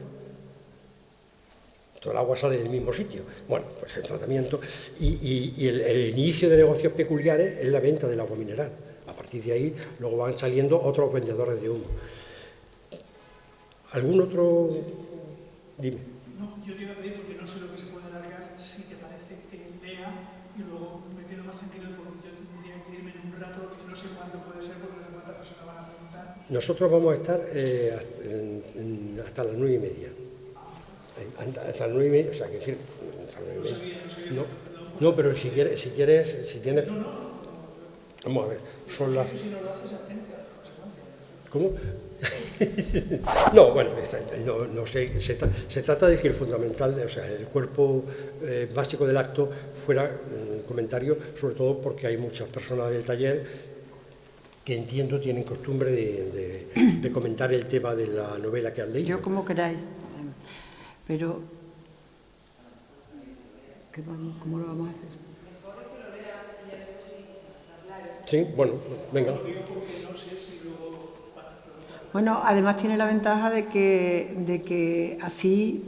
Todo el agua sale del mismo sitio. Bueno, pues el tratamiento y el inicio de negocios peculiares es la venta del agua mineral. A partir de ahí, luego van saliendo otros vendedores de humo. ¿Algún otro? Dime. No, yo te iba a pedir, porque no sé lo que se puede alargar, si te parece que lea y luego me quedo más tranquilo porque yo tendría que irme en un rato, no sé cuánto puede ser porque no sé cuántas personas van a preguntar. Nosotros vamos a estar hasta las 9:30. Hasta las 9:30, o sea, que decir, hasta las 9:30. No, pero si tienes... Vamos a ver, son las... ¿Cómo? No, bueno, no sé, se trata de que el fundamental, o sea, el cuerpo básico del acto fuera un comentario, sobre todo porque hay muchas personas del taller que entiendo tienen costumbre de comentar el tema de la novela que han leído. Yo como queráis, pero ¿cómo lo vamos a hacer? Sí, bueno, venga. Bueno, además tiene la ventaja de que así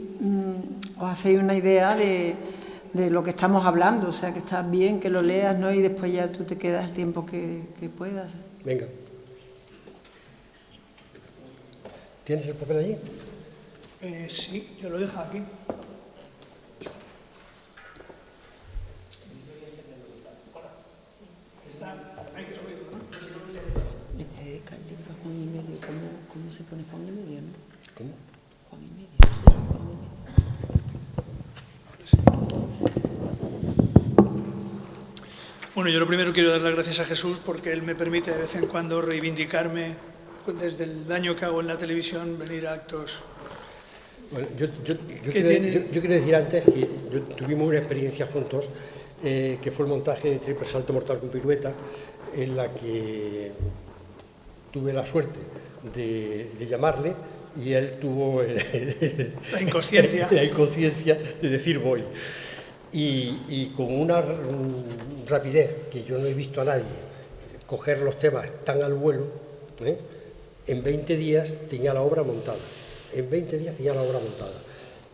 os hacéis una idea de lo que estamos hablando, o sea, que está bien que lo leas, ¿no? Y después ya tú te quedas el tiempo que puedas. Venga. ¿Tienes el papel allí? Sí, yo lo dejo aquí. Hay que subirlo, ¿no? Juan y medio, ¿cómo se pone Juan y medio, no? ¿Cómo? Juan y medio, sí, Juan y medio. Bueno, yo lo primero quiero dar las gracias a Jesús porque Él me permite de vez en cuando reivindicarme desde el daño que hago en la televisión, venir a actos. Bueno, yo quiero decir antes que tuvimos una experiencia juntos, que fue el montaje de Triple Salto Mortal con Pirueta, en la que tuve la suerte de llamarle y él tuvo La inconsciencia. la inconsciencia de decir voy. Y con una rapidez que yo no he visto a nadie coger los temas tan al vuelo, en 20 días tenía la obra montada. En 20 días tenía la obra montada.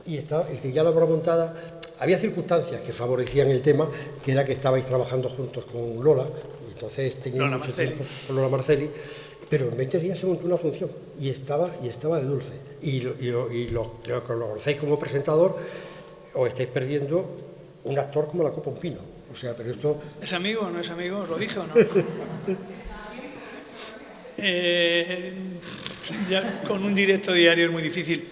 Y tenía la obra montada. Había circunstancias que favorecían el tema, que era que estabais trabajando juntos con Lola, y entonces tenía mucho tiempo con Lola Marcelli, pero en 20 días se montó una función y estaba de dulce. Y lo que lo conocéis como presentador, os estáis perdiendo un actor como la Copa un Pino. O sea, pero esto... ¿Es amigo o no es amigo? ¿Os lo dije o no? Ya con un directo diario es muy difícil.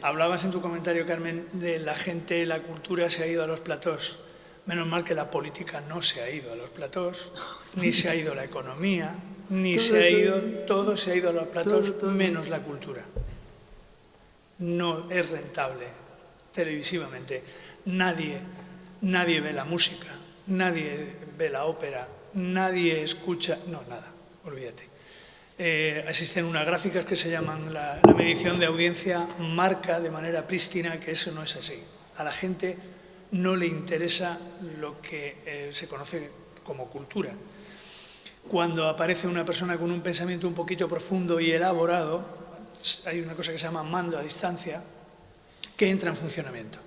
Hablabas en tu comentario, Carmen, de la gente, la cultura se ha ido a los platós. Menos mal que la política no se ha ido a los platós, ni se ha ido la economía, ni se ha ido, todo se ha ido a los platós, menos la cultura. No es rentable televisivamente. Nadie ve la música, nadie ve la ópera, nadie escucha... No, nada, olvídate. Existen unas gráficas que se llaman la medición de audiencia, marca de manera prístina que eso no es así. A la gente no le interesa lo que se conoce como cultura. Cuando aparece una persona con un pensamiento un poquito profundo y elaborado, hay una cosa que se llama mando a distancia, que entra en funcionamiento.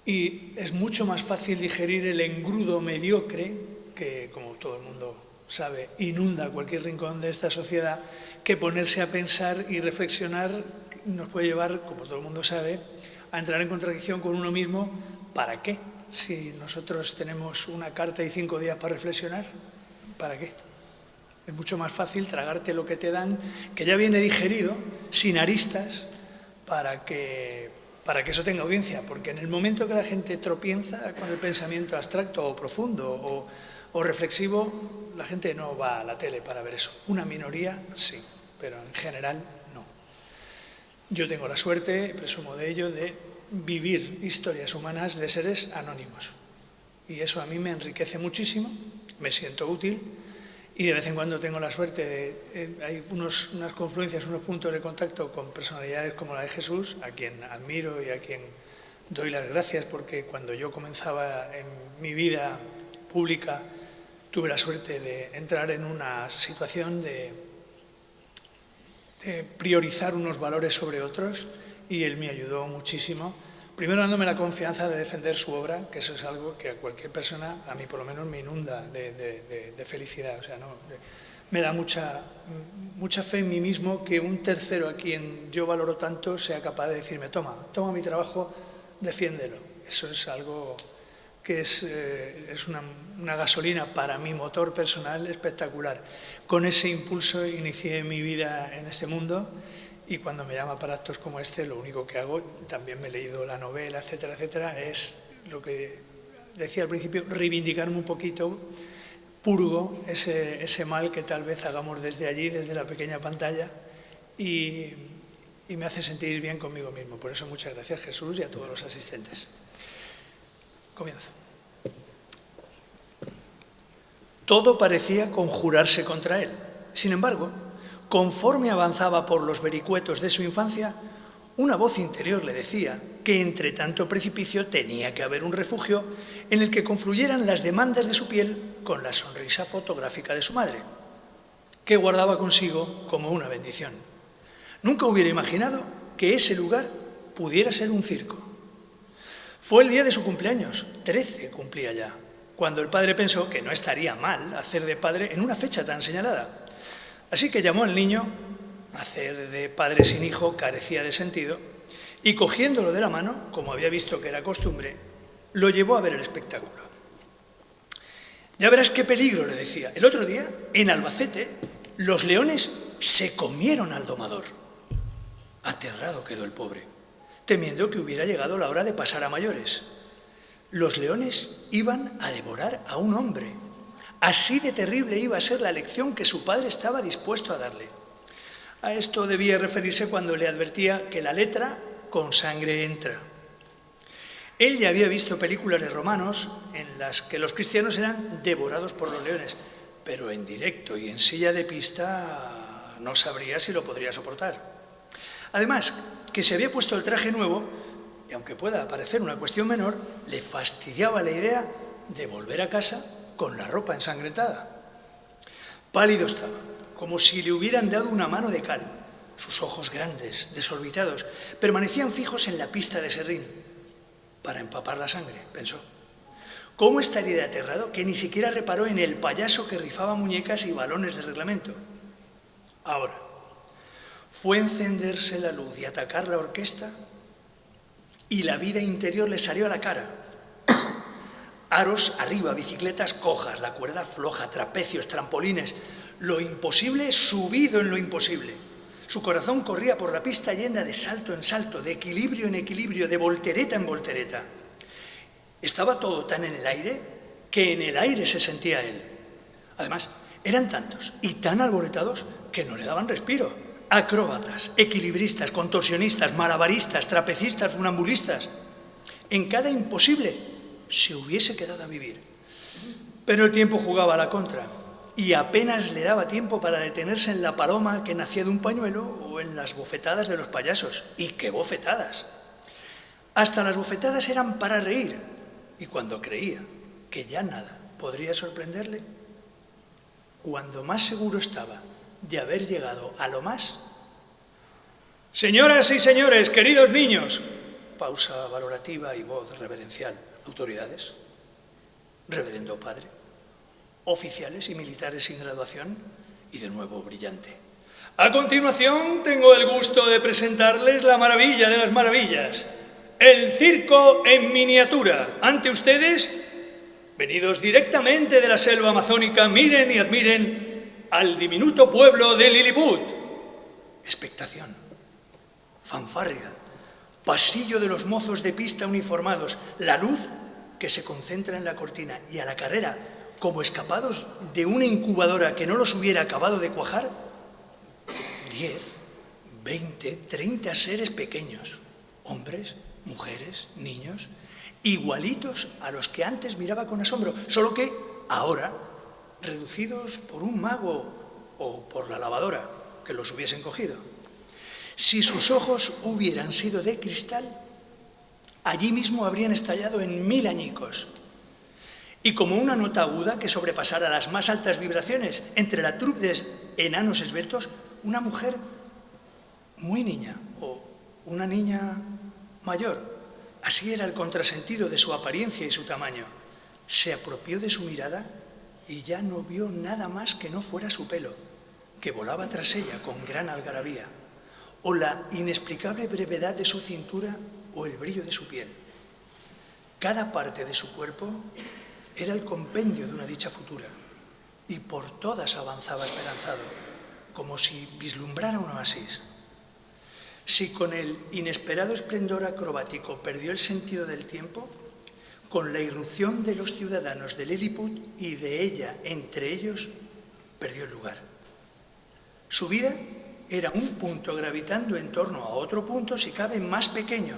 Y es mucho más fácil digerir el engrudo mediocre, que como todo el mundo sabe, inunda cualquier rincón de esta sociedad, que ponerse a pensar y reflexionar nos puede llevar, como todo el mundo sabe, a entrar en contradicción con uno mismo. ¿Para qué? Si nosotros tenemos una carta y 5 días para reflexionar, ¿para qué? Es mucho más fácil tragarte lo que te dan, que ya viene digerido, sin aristas, para que eso tenga audiencia. Porque en el momento que la gente tropieza con el pensamiento abstracto o profundo o reflexivo, la gente no va a la tele para ver eso. Una minoría sí, pero en general no. Yo tengo la suerte, presumo de ello, de vivir historias humanas de seres anónimos. Y eso a mí me enriquece muchísimo, me siento útil y de vez en cuando tengo la suerte de... hay unas confluencias, unos puntos de contacto con personalidades como la de Jesús, a quien admiro y a quien doy las gracias, porque cuando yo comenzaba en mi vida pública tuve la suerte de entrar en una situación de priorizar unos valores sobre otros, y él me ayudó muchísimo, primero dándome la confianza de defender su obra, que eso es algo que a cualquier persona, a mí por lo menos, me inunda de felicidad. O sea, ¿no? Me da mucha fe en mí mismo que un tercero a quien yo valoro tanto sea capaz de decirme: toma mi trabajo, defiéndelo. Eso es algo que es una gasolina para mi motor personal espectacular. Con ese impulso inicié mi vida en este mundo, y cuando me llama para actos como este, lo único que hago, también me he leído la novela, etcétera, etcétera, es lo que decía al principio, reivindicarme un poquito, purgo ese mal que tal vez hagamos desde allí, desde la pequeña pantalla, y me hace sentir bien conmigo mismo. Por eso muchas gracias, Jesús, y a todos los asistentes. Comienzo. Todo parecía conjurarse contra él. Sin embargo, conforme avanzaba por los vericuetos de su infancia, una voz interior le decía que entre tanto precipicio tenía que haber un refugio en el que confluyeran las demandas de su piel con la sonrisa fotográfica de su madre, que guardaba consigo como una bendición. Nunca hubiera imaginado que ese lugar pudiera ser un circo. Fue el día de su cumpleaños, 13 cumplía ya, cuando el padre pensó que no estaría mal hacer de padre en una fecha tan señalada. Así que llamó al niño, hacer de padre sin hijo carecía de sentido, y cogiéndolo de la mano, como había visto que era costumbre, lo llevó a ver el espectáculo. Ya verás qué peligro, le decía. El otro día, en Albacete, los leones se comieron al domador. Aterrado quedó el pobre, temiendo que hubiera llegado la hora de pasar a mayores. Los leones iban a devorar a un hombre. Así de terrible iba a ser la lección que su padre estaba dispuesto a darle. A esto debía referirse cuando le advertía que la letra con sangre entra. Él ya había visto películas de romanos en las que los cristianos eran devorados por los leones, pero en directo y en silla de pista no sabría si lo podría soportar. Además, que se había puesto el traje nuevo, y aunque pueda parecer una cuestión menor, le fastidiaba la idea de volver a casa con la ropa ensangrentada. Pálido estaba, como si le hubieran dado una mano de cal. Sus ojos grandes, desorbitados, permanecían fijos en la pista de serrín. Para empapar la sangre, pensó. ¿Cómo estaría de aterrado que ni siquiera reparó en el payaso que rifaba muñecas y balones de reglamento? Ahora, fue encenderse la luz y atacar la orquesta, y la vida interior le salió a la cara. Aros arriba, bicicletas cojas, la cuerda floja, trapecios, trampolines, lo imposible subido en lo imposible. Su corazón corría por la pista llena de salto en salto, de equilibrio en equilibrio, de voltereta en voltereta. Estaba todo tan en el aire que en el aire se sentía él. Además, eran tantos y tan alboretados que no le daban respiro. Acróbatas, equilibristas, contorsionistas, malabaristas, trapecistas, funambulistas. En cada imposible se hubiese quedado a vivir. Pero el tiempo jugaba a la contra y apenas le daba tiempo para detenerse en la paloma que nacía de un pañuelo o en las bofetadas de los payasos. ¡Y qué bofetadas! Hasta las bofetadas eran para reír, y cuando creía que ya nada podría sorprenderle, cuando más seguro estaba de haber llegado a lo más. Señoras y señores, queridos niños, pausa valorativa y voz reverencial. Autoridades, reverendo padre, oficiales y militares sin graduación, y de nuevo brillante. A continuación tengo el gusto de presentarles la maravilla de las maravillas, el circo en miniatura. Ante ustedes, venidos directamente de la selva amazónica, miren y admiren al diminuto pueblo de Lilliput. Expectación, fanfarria, pasillo de los mozos de pista uniformados, la luz que se concentra en la cortina y a la carrera, como escapados de una incubadora que no los hubiera acabado de cuajar, 10, 20, 30 seres pequeños, hombres, mujeres, niños, igualitos a los que antes miraba con asombro, solo que ahora reducidos por un mago o por la lavadora que los hubiesen cogido. Si sus ojos hubieran sido de cristal, allí mismo habrían estallado en 1000 añicos. Y como una nota aguda que sobrepasara las más altas vibraciones entre la troupe de enanos esbeltos, una mujer muy niña o una niña mayor. Así era el contrasentido de su apariencia y su tamaño. Se apropió de su mirada y ya no vio nada más que no fuera su pelo, que volaba tras ella con gran algarabía, o la inexplicable brevedad de su cintura o el brillo de su piel. Cada parte de su cuerpo era el compendio de una dicha futura, y por todas avanzaba esperanzado, como si vislumbrara un oasis. Si con el inesperado esplendor acrobático perdió el sentido del tiempo, con la irrupción de los ciudadanos de Lilliput y de ella entre ellos, perdió el lugar. Su vida era un punto gravitando en torno a otro punto, si cabe, más pequeño.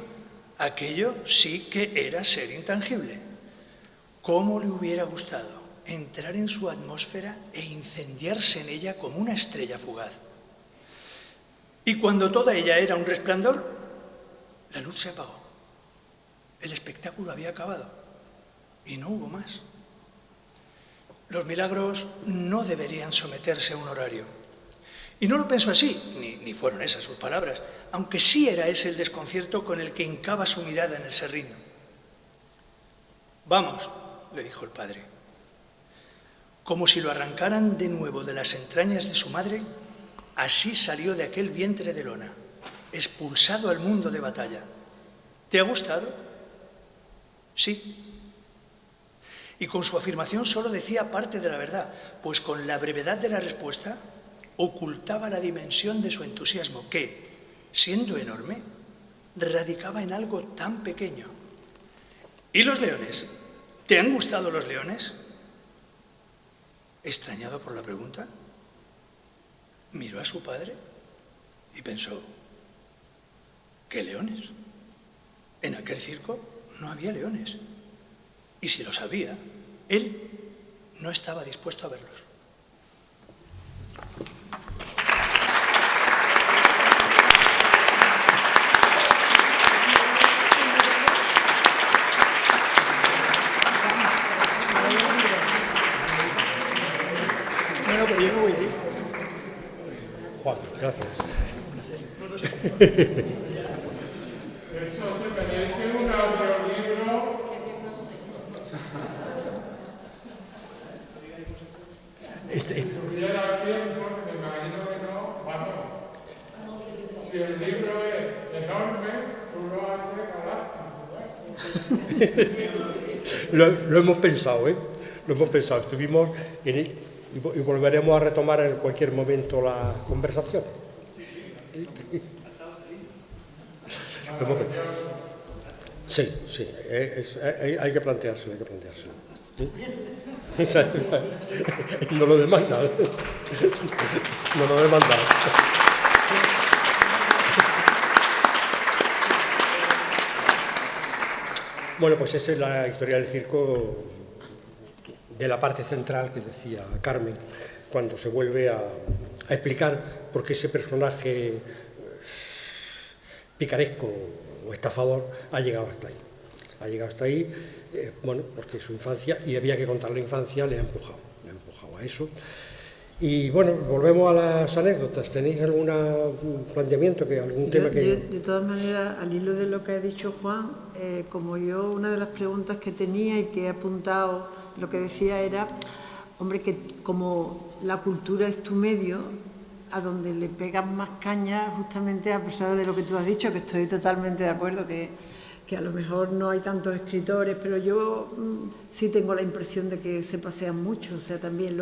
Aquello sí que era ser intangible. ¿Cómo le hubiera gustado entrar en su atmósfera e incendiarse en ella como una estrella fugaz? Y cuando toda ella era un resplandor, la luz se apagó. El espectáculo había acabado y no hubo más. Los milagros no deberían someterse a un horario. Y no lo pensó así, ni fueron esas sus palabras, aunque sí era ese el desconcierto con el que hincaba su mirada en el serrín. «Vamos», le dijo el padre. Como si lo arrancaran de nuevo de las entrañas de su madre, así salió de aquel vientre de lona, expulsado al mundo de batalla. «¿Te ha gustado?» «Sí». Y con su afirmación solo decía parte de la verdad, pues con la brevedad de la respuesta ocultaba la dimensión de su entusiasmo que, siendo enorme, radicaba en algo tan pequeño. «¿Y los leones? ¿Te han gustado los leones?» Extrañado por la pregunta, miró a su padre y pensó: ¿qué leones? En aquel circo no había leones. Y si los había, él no estaba dispuesto a verlos. Bueno, pero yo no voy a ir. Juan, gracias. Eso se parece un audiolibro. Si tuviera tiempo, me imagino que no, vamos. Si el libro es enorme, tú lo haces galáctico. Lo hemos pensado, ¿eh? Lo hemos pensado. Estuvimos y volveremos a retomar en cualquier momento la conversación. Sí, sí, hay que planteárselo, No lo demanda. No lo demanda. Bueno, pues esa es la historia del circo, de la parte central que decía Carmen, cuando se vuelve a explicar por qué ese personaje picaresco o estafador ha llegado hasta ahí. Ha llegado hasta ahí, bueno, porque su infancia, y había que contar la infancia, le ha empujado a eso. Y bueno, volvemos a las anécdotas. ¿Tenéis algún planteamiento, algún tema que...? Yo, de todas maneras, al hilo de lo que ha dicho Juan, como yo, una de las preguntas que tenía y que he apuntado, lo que decía era, hombre, que como la cultura es tu medio, a donde le pegan más caña, justamente a pesar de lo que tú has dicho, que estoy totalmente de acuerdo, que a lo mejor no hay tantos escritores, pero yo sí tengo la impresión de que se pasean mucho, o sea, también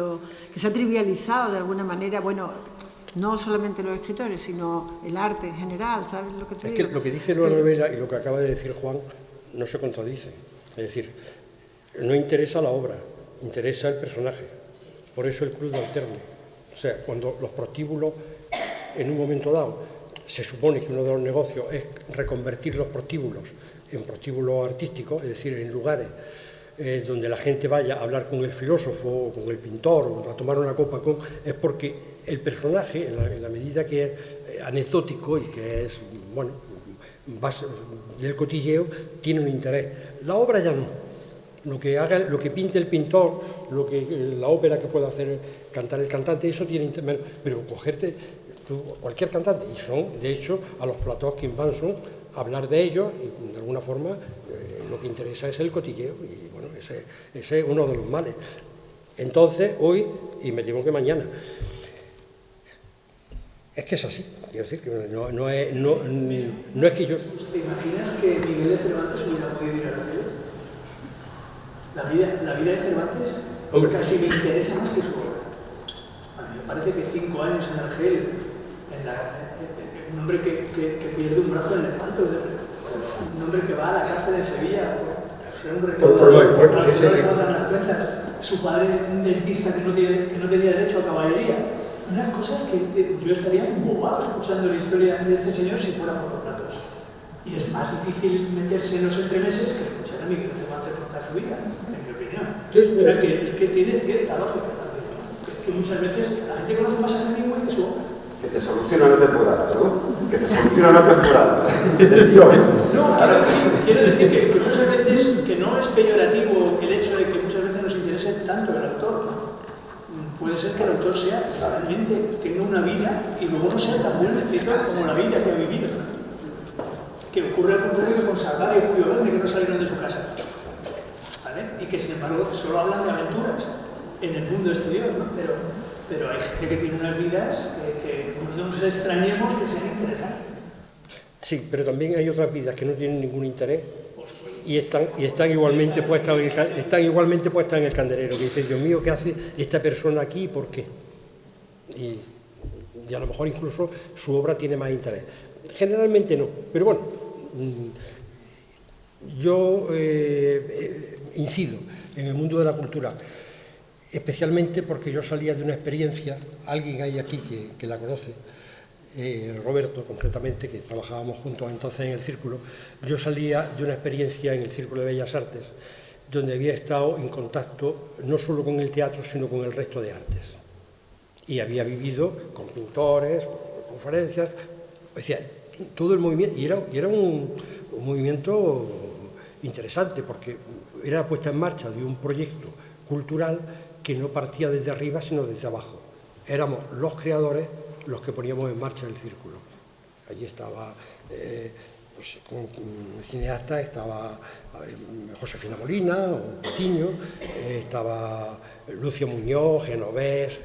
que se ha trivializado de alguna manera, bueno, no solamente los escritores, sino el arte en general, ¿sabes lo que te digo? Es que lo que dice la novela y lo que acaba de decir Juan no se contradice, es decir, no interesa la obra, interesa el personaje, por eso el crudo alterno, o sea, cuando los prostíbulos, en un momento dado, se supone que uno de los negocios es reconvertir los prostíbulos en prostíbulos artísticos, es decir, en lugares donde la gente vaya a hablar con el filósofo o con el pintor o a tomar una copa es porque el personaje, en la medida que es anecdótico y que es, bueno, del cotilleo, tiene un interés. La obra ya no. Lo que pinte el pintor, la ópera que pueda hacer cantar el cantante, eso tiene interés. Pero cogerte cualquier cantante, y son, de hecho, a los platós que van son hablar de ellos, y de alguna forma lo que interesa es el cotilleo, y bueno, ese es uno de los males. Entonces, hoy, y me temo que mañana, es que es así, quiero decir que no es que yo... ¿Te imaginas que Miguel de Cervantes hubiera podido ir a la vida? La vida de Cervantes, hombre, casi me interesa más que su obra. A mí me parece que 5 años en Argel, un hombre que pierde un brazo en el espanto, un hombre que va a la cárcel en Sevilla, un recaudador, su padre un dentista que no tenía derecho a caballería, unas cosas que yo estaría embobado escuchando la historia de este señor si fuera por los datos. Y es más difícil meterse en los entremeses que escuchar a Miguel Cervantes contar su vida, en mi opinión. O sea, que es que tiene cierta lógica también, ¿no? Que es que muchas veces la gente conoce más a Hemingway que su obra. Que te soluciona una temporada, ¿no? Que te soluciona una temporada. No, quiero decir que muchas veces, que no es peyorativo el hecho de que muchas veces nos interese tanto el autor, ¿no? Puede ser que el autor sea, realmente tenga una vida y luego no sea tan buen escritor como la vida que ha vivido, ¿no? Que ocurre al contrario con Salgado y Julio Verne, que no salieron de su casa, ¿vale? Y que sin embargo solo hablan de aventuras en el mundo exterior, ¿no? Pero hay gente que tiene unas vidas que no nos extrañemos que sean interesantes. Sí, pero también hay otras vidas que no tienen ningún interés y están igualmente puestas en el candelero, que dice, Dios mío, ¿qué hace esta persona aquí y por qué? Y a lo mejor incluso su obra tiene más interés. Generalmente no, pero bueno, yo incido en el mundo de la cultura, especialmente porque yo salía de una experiencia, alguien hay aquí que la conoce, Roberto concretamente, que trabajábamos juntos entonces en el Círculo. Yo salía de una experiencia en el Círculo de Bellas Artes, donde había estado en contacto no solo con el teatro, sino con el resto de artes. Y había vivido con pintores, conferencias, decía, todo el movimiento, y era un movimiento interesante, porque era la puesta en marcha de un proyecto cultural que no partía desde arriba, sino desde abajo. Éramos los creadores los que poníamos en marcha el Círculo. Allí estaba, como cineasta, estaba Josefina Molina, o Patiño, estaba Lucio Muñoz, Genovés,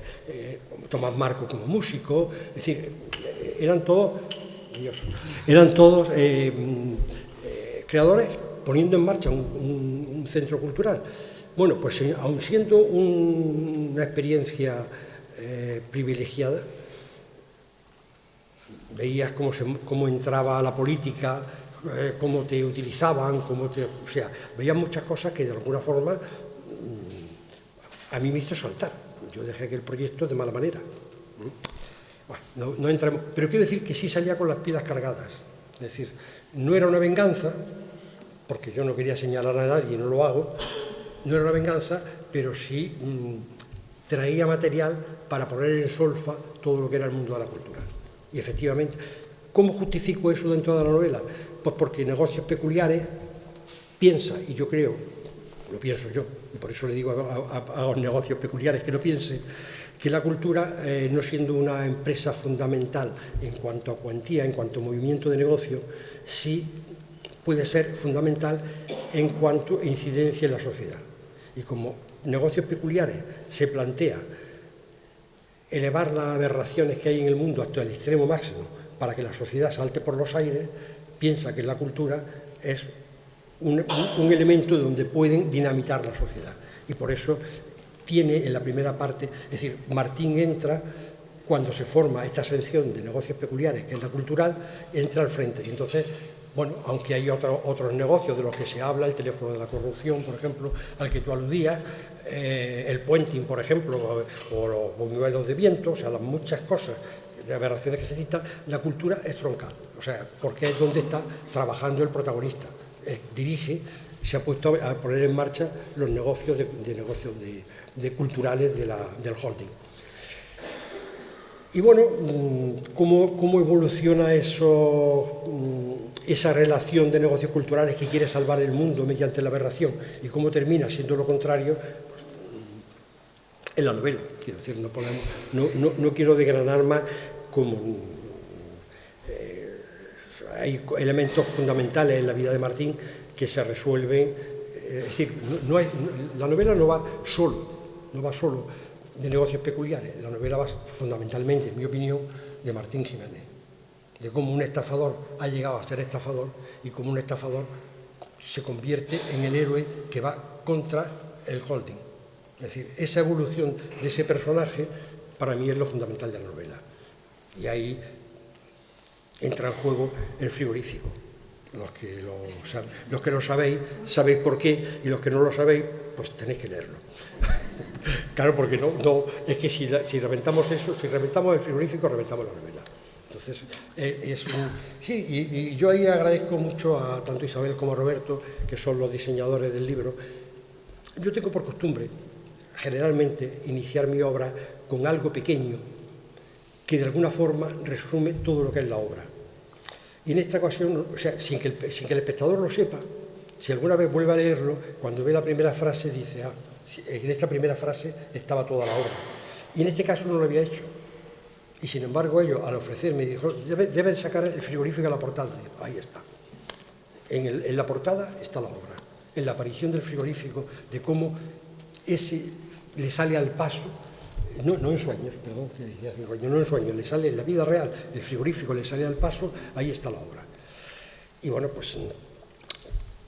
Tomás Marco como músico, es decir, eran todos creadores poniendo en marcha un centro cultural. Bueno, pues aun siendo una experiencia privilegiada, veías cómo entraba la política, cómo te utilizaban, o sea, veías muchas cosas que de alguna forma a mí me hizo saltar. Yo dejé aquel proyecto de mala manera. Bueno, no entramos, pero quiero decir que sí salía con las pilas cargadas. Es decir, no era una venganza, porque yo no quería señalar a nadie y no lo hago, no era una venganza, pero sí traía material para poner en solfa todo lo que era el mundo de la cultura. Y efectivamente, ¿cómo justifico eso dentro de la novela? Pues porque Negocios Peculiares piensa, y yo creo, lo pienso yo, y por eso le digo a los Negocios Peculiares que lo piensen, que la cultura, no siendo una empresa fundamental en cuanto a cuantía, en cuanto a movimiento de negocio, sí puede ser fundamental en cuanto a incidencia en la sociedad. Y como Negocios Peculiares se plantea elevar las aberraciones que hay en el mundo hasta el extremo máximo para que la sociedad salte por los aires, piensa que la cultura es un elemento donde pueden dinamitar la sociedad. Y por eso tiene en la primera parte, es decir, Martín entra, cuando se forma esta sección de Negocios Peculiares, que es la cultural, entra al frente. Y entonces, bueno, aunque hay otros negocios de los que se habla, el teléfono de la corrupción, por ejemplo, al que tú aludías, el puenting, por ejemplo, o los buñuelos de viento, o sea, las muchas cosas de aberraciones que se citan, la cultura es troncal, o sea, porque es donde está trabajando el protagonista. Dirige, se ha puesto a poner en marcha los negocios de culturales del holding. Y bueno, ¿cómo evoluciona esa relación de negocios culturales que quiere salvar el mundo mediante la aberración y cómo termina siendo lo contrario? Pues, en la novela, quiero decir, no quiero desgranar más como hay elementos fundamentales en la vida de Martín que se resuelven, es decir, la novela no va solo de Negocios Peculiares, la novela va fundamentalmente, en mi opinión, de Martín Jiménez, de cómo un estafador ha llegado a ser estafador y cómo un estafador se convierte en el héroe que va contra el holding. Es decir, esa evolución de ese personaje para mí es lo fundamental de la novela. Y ahí entra en juego el frigorífico. Los que lo sabéis, sabéis por qué, y los que no lo sabéis, pues tenéis que leerlo. Claro, porque no es que si reventamos eso, si reventamos el frigorífico, reventamos la novela. Entonces, sí, y yo ahí agradezco mucho a tanto Isabel como a Roberto, que son los diseñadores del libro. Yo tengo por costumbre, generalmente, iniciar mi obra con algo pequeño que de alguna forma resume todo lo que es la obra. Y en esta ocasión, o sea, sin que el espectador lo sepa, si alguna vez vuelve a leerlo, cuando ve la primera frase dice, en esta primera frase estaba toda la obra. Y en este caso no lo había hecho. Y sin embargo ellos, al ofrecerme, dijo, deben sacar el frigorífico a la portada. Digo, ahí está. En la portada está la obra. En la aparición del frigorífico, de cómo ese le sale al paso, no en sueños, perdón, no en sueños, le sale en la vida real, el frigorífico le sale al paso, ahí está la obra. Y bueno, pues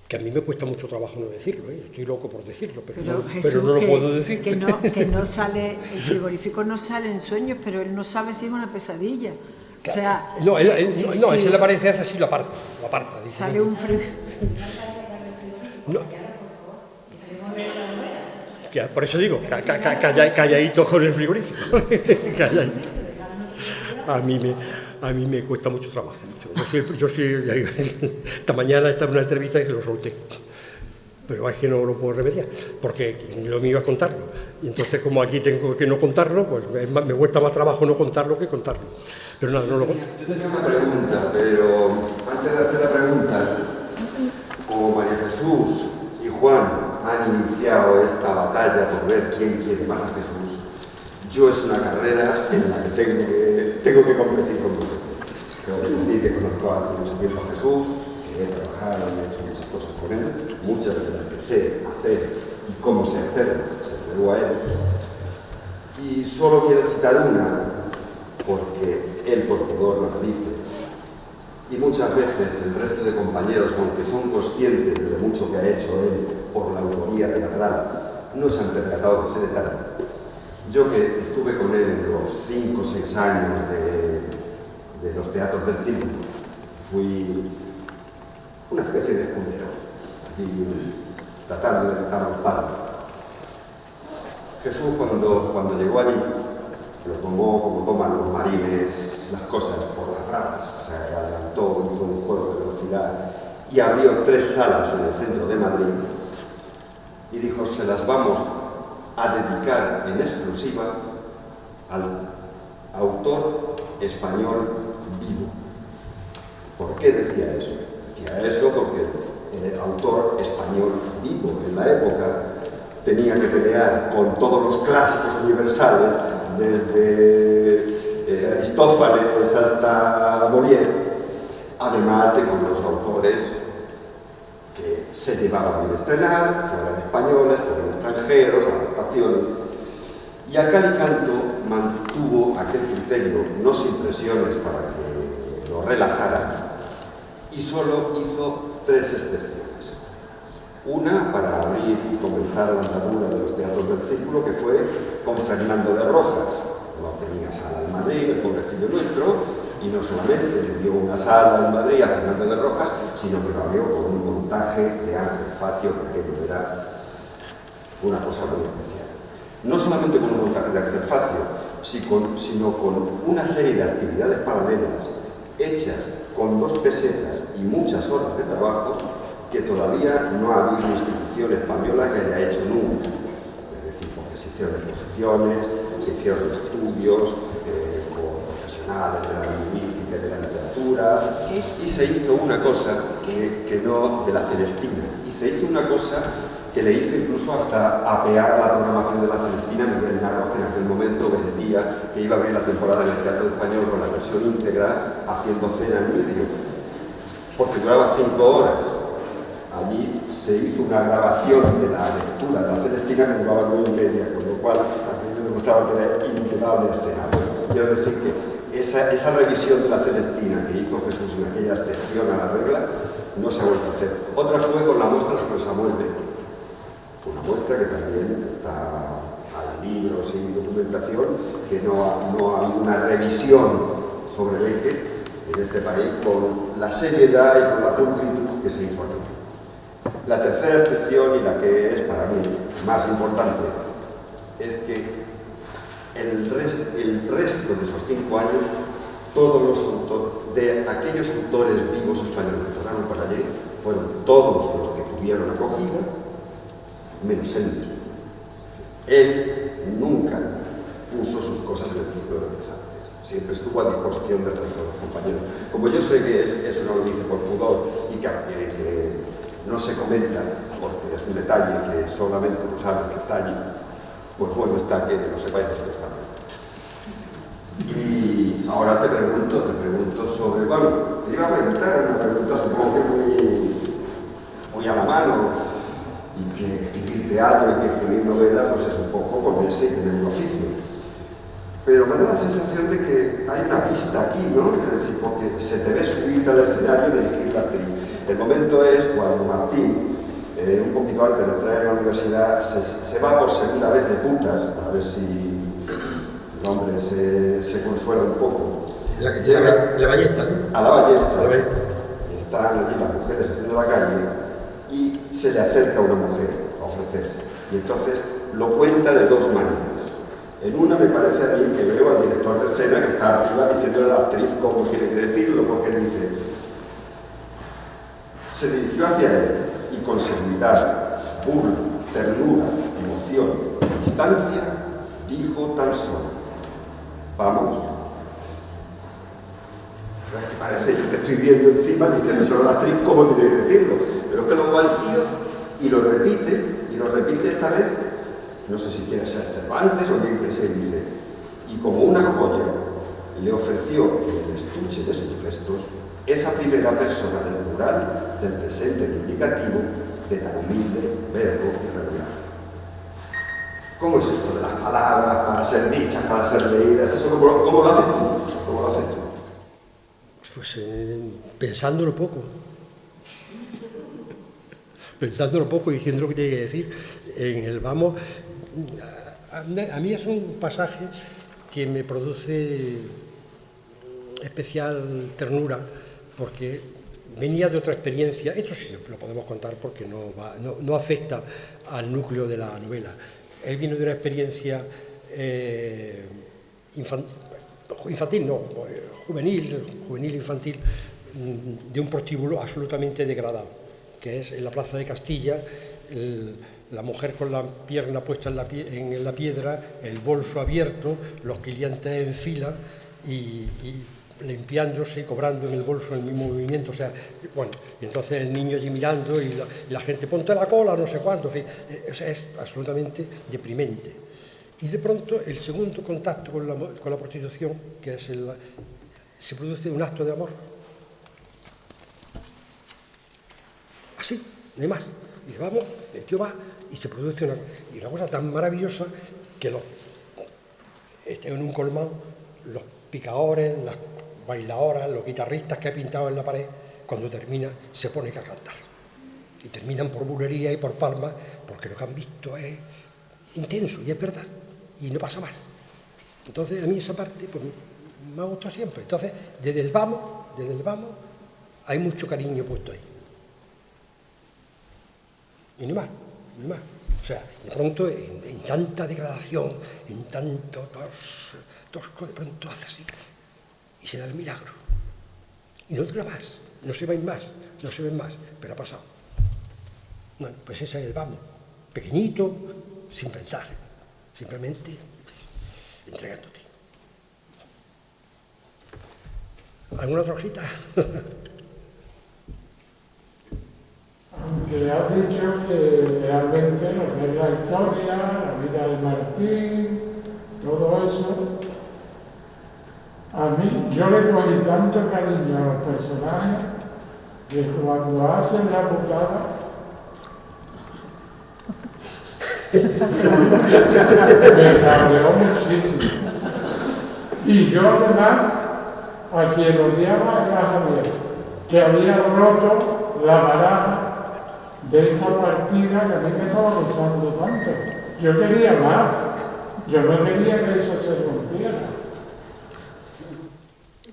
que a mí me cuesta mucho trabajo no decirlo, estoy loco por decirlo, pero no lo puedo decir. Que no sale, el frigorífico no sale en sueños, pero él no sabe si es una pesadilla. Claro. O sea, no, él se le aparece así, lo aparta. Dice, sale un frigorífico. No. Por eso digo, calladito con el frigorífico. Calladito. A mí me cuesta mucho trabajo. Yo soy esta mañana estaba en una entrevista y que lo solté. Pero es que no lo puedo remediar, porque lo mío es contarlo. Y entonces, como aquí tengo que no contarlo, pues me cuesta más trabajo no contarlo que contarlo. Pero nada, no lo cuento. Yo tenía una pregunta, pero antes de hacer la pregunta, como María Jesús y Juan han iniciado esta batalla por ver quién quiere más a Jesús, yo es una carrera en la que tengo que competir con vosotros. Tengo que decir que conozco hace mucho tiempo a Jesús, que he trabajado y he hecho muchas cosas con él, muchas de las que sé hacer y cómo sé hacerlas, se lo debo a él. Y solo quiero citar una, porque él por pudor nos dice, y muchas veces el resto de compañeros, aunque son conscientes de lo mucho que ha hecho él por la autoría teatral, no se han percatado de ese detalle. Yo que estuve con él en los 5 o 6 años de los teatros del cine, fui una especie de escudero, allí tratando de quitar los palos. Jesús cuando llegó allí, lo tomó como toman los marines las cosas por las ramas, se adelantó, hizo un juego de velocidad y abrió 3 salas en el centro de Madrid y dijo, se las vamos a dedicar en exclusiva al autor español vivo. ¿Por qué decía eso? Decía eso porque el autor español vivo en la época tenía que pelear con todos los clásicos universales, desde Aristófanes hasta Molière, además de con los autores que se llevaban bien a estrenar, fueran españoles, fueran extranjeros, adaptaciones. Y a cal y canto mantuvo aquel criterio, no sin presiones para que lo relajara, y solo hizo 3 excepciones. Una para abrir y comenzar la andadura de los teatros del círculo, que fue con Fernando de Rojas. No tenía sala en Madrid, el pobrecillo nuestro, y no solamente le dio una sala en Madrid a Fernando de Rojas, sino que lo abrió con un montaje de Ángel Facio, que aquello era una cosa muy especial. No solamente con un montaje de Ángel Facio, sino con una serie de actividades paralelas hechas con 2 pesetas y muchas horas de trabajo que todavía no ha habido institución española que haya hecho nunca. Es decir, porque se hicieron exposiciones, se hicieron estudios con profesionales de la lingüística y de la literatura, y se hizo una cosa que no, de la Celestina, y se hizo una cosa que le hizo incluso hasta apear la programación de la Celestina a Miguel Narro, que en aquel momento vendía que iba a abrir la temporada en el Teatro Español con la versión íntegra, haciendo cena en medio, porque duraba 5 horas. Allí se hizo una grabación de la lectura de la Celestina que duraba 9 y media, con lo cual aquello demostraba que era inquedable a escena. Bueno, quiero decir que esa revisión de la Celestina que hizo Jesús en aquella excepción a la regla no se ha vuelto a hacer. Otra fue con la muestra sobre Samuel Beckett. Una muestra que también está, hay libros y documentación, que no ha habido una revisión sobre Beckett en este país con la seriedad y con la pulcritud que se hizo aquí. La tercera excepción, y la que es para mí más importante, es que el resto de esos 5 años, todos los autores, de aquellos autores vivos españoles que pasaron por allí, fueron todos los que tuvieron acogida, menos él mismo. Él nunca puso sus cosas en el Círculo de Bellas Artes, siempre estuvo a disposición del resto de los compañeros. Como yo sé que él eso no lo dice por pudor y que no se comenta, porque es un detalle que solamente lo saben que está allí, pues bueno está que lo sepáis vosotros también. Y ahora te pregunto sobre, bueno, te iba a preguntar una pregunta supongo que muy a la mano, y que escribir teatro y que escribir novela pues es un poco ponerse y tener un oficio. Pero me da la sensación de que hay una pista aquí, ¿no? Es decir, porque se te ve subirte al escenario y dirigir la actriz. El momento es cuando Martín, un poquito antes de entrar en la universidad, se va por segunda vez de putas, a ver si el hombre se consuela un poco. La ballesta, ¿no? A la ballesta. A la ballesta. Y están allí las mujeres haciendo la calle y se le acerca una mujer a ofrecerse. Y entonces lo cuenta de dos maneras. En una me parece a mí que veo al director de escena que está arriba diciéndole a la actriz cómo tiene que decirlo, porque dice, se dirigió hacia él y con seguridad, burla, ternura, emoción, distancia, dijo tan solo, vamos. Que parece que te estoy viendo encima diciendo solo a la actriz cómo tiene que decirlo, pero es que luego va el tío y lo repite esta vez, no sé si quiere ser Cervantes o quien sea, y dice, y como una joya le ofreció en el estuche de sus restos esa primera persona del plural, del presente e indicativo, de tan humilde verbo irregular. ¿Cómo es esto de las palabras para ser dichas, para ser leídas? ¿Eso cómo lo haces tú? ¿Cómo lo haces tú? Pues pensándolo poco. Pensándolo poco y diciendo lo que tiene que decir. En el vamos, a mí es un pasaje que me produce especial ternura, porque venía de otra experiencia. Esto sí lo podemos contar porque no afecta al núcleo de la novela. Él vino de una experiencia juvenil, infantil, de un prostíbulo absolutamente degradado, que es en la Plaza de Castilla, la mujer con la pierna puesta en la piedra, el bolso abierto, los clientes en fila y limpiándose y cobrando en el bolso el mismo movimiento, o sea, bueno, y entonces el niño allí mirando y la gente, ponte la cola, no sé cuánto, en fin, o sea, es absolutamente deprimente. Y de pronto el segundo contacto con la prostitución, que es se produce un acto de amor. Así, no hay más. Y vamos, el tío va y se produce una cosa tan maravillosa que en un colmado, los picadores, las bailadoras, los guitarristas que ha pintado en la pared, cuando termina se ponen a cantar. Y terminan por bulería y por palmas, porque lo que han visto es intenso y es verdad. Y no pasa más. Entonces, a mí esa parte pues, me ha gustado siempre. Entonces, desde el vamos, hay mucho cariño puesto ahí. Y no más. O sea, de pronto, en tanta degradación, en tanto tosco, de pronto hace así. Y se da el milagro. Y no dura más, no se ven más, pero ha pasado. Bueno, pues ese es el vamos. Pequeñito, sin pensar. Simplemente entregándote. ¿Alguna otra cosita? Aunque has dicho que realmente lo que es la historia, la vida de Martín, todo eso, a mí yo le cogí tanto cariño a los personajes que cuando hacen la putada me cabreó muchísimo. Y yo además, a quien odiaba era Javier, que había roto la baraja de esa partida que a mí me estaba gustando tanto. Yo quería más, yo no quería que eso se rompiera.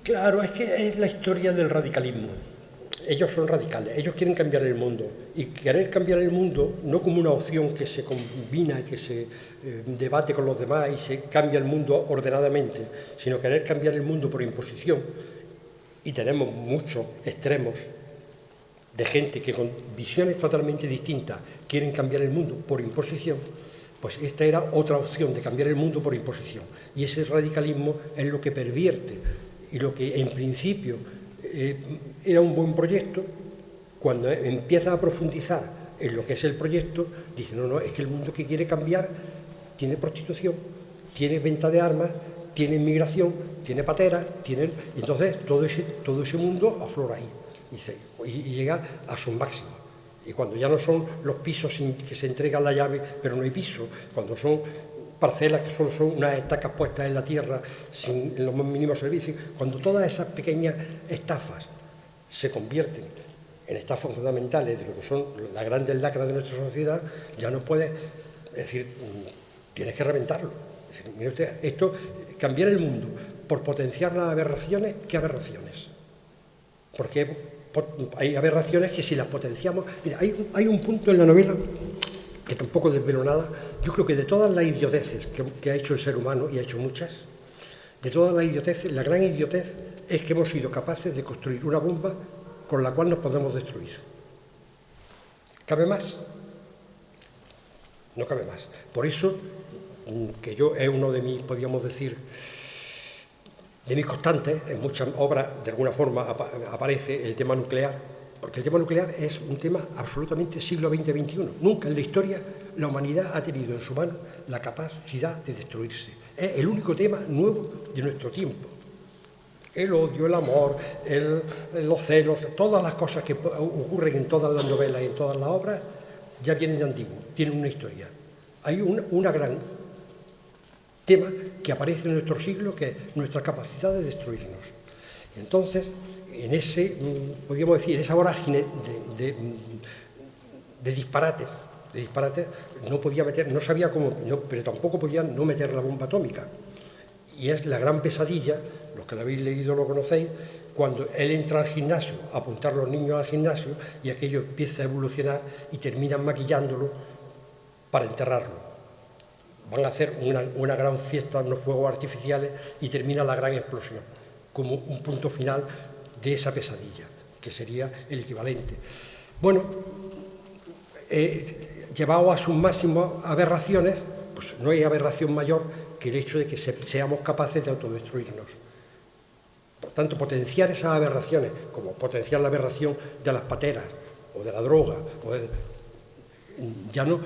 Claro, es que es la historia del radicalismo. ellos son radicales, ellos quieren cambiar el mundo, y querer cambiar el mundo no como una opción que se combina y que se debate con los demás y se cambia el mundo ordenadamente, sino querer cambiar el mundo por imposición. Y tenemos muchos extremos de gente que con visiones totalmente distintas quieren cambiar el mundo por imposición. Pues esta era otra opción de cambiar el mundo por imposición. Y ese radicalismo es lo que pervierte y lo que en principio era un buen proyecto, cuando empieza a profundizar en lo que es el proyecto, dice, no, es que el mundo que quiere cambiar tiene prostitución, tiene venta de armas, tiene inmigración, tiene pateras, y entonces todo ese mundo aflora ahí y llega a su máximo. Y cuando ya no son los pisos que se entregan la llave, pero no hay piso, cuando son parcelas que solo son unas estacas puestas en la tierra sin los más mínimos servicios, cuando todas esas pequeñas estafas se convierten en estafas fundamentales de lo que son las grandes lacras de nuestra sociedad, ya no puedes decir, tienes que reventarlo. Es decir, mire usted, esto, cambiar el mundo por potenciar las aberraciones, ¿qué aberraciones? Porque hay aberraciones que si las potenciamos... Mira, hay un punto en la novela que tampoco desvelo nada. Yo creo que de todas las idioteces que ha hecho el ser humano, y ha hecho muchas, de todas las idioteces, la gran idiotez es que hemos sido capaces de construir una bomba con la cual nos podemos destruir. ¿Cabe más? No cabe más. Por eso, que yo es uno de mis, podríamos decir, de mis constantes, en muchas obras de alguna forma aparece el tema nuclear, porque el tema nuclear es un tema absolutamente siglo XX-XXI. Nunca en la historia la humanidad ha tenido en su mano la capacidad de destruirse. Es el único tema nuevo de nuestro tiempo. El odio, el amor, los celos, todas las cosas que ocurren en todas las novelas y en todas las obras ya vienen de antiguo, tienen una historia. Hay una gran tema que aparece en nuestro siglo, que es nuestra capacidad de destruirnos. Entonces, en ese, podríamos decir, esa vorágine de disparates, no podía meter, no sabía cómo, pero tampoco podía no meter la bomba atómica. Y es la gran pesadilla, los que la habéis leído lo conocéis, cuando él entra al gimnasio, a apuntar a los niños al gimnasio, y aquello empieza a evolucionar y terminan maquillándolo para enterrarlo. Van a hacer una gran fiesta, unos fuegos artificiales, y termina la gran explosión, como un punto final de esa pesadilla, que sería el equivalente. Bueno, llevado a sus máximas aberraciones, pues no hay aberración mayor que el hecho de que seamos capaces de autodestruirnos. Por tanto, potenciar esas aberraciones, como potenciar la aberración de las pateras, o de la droga, ya no,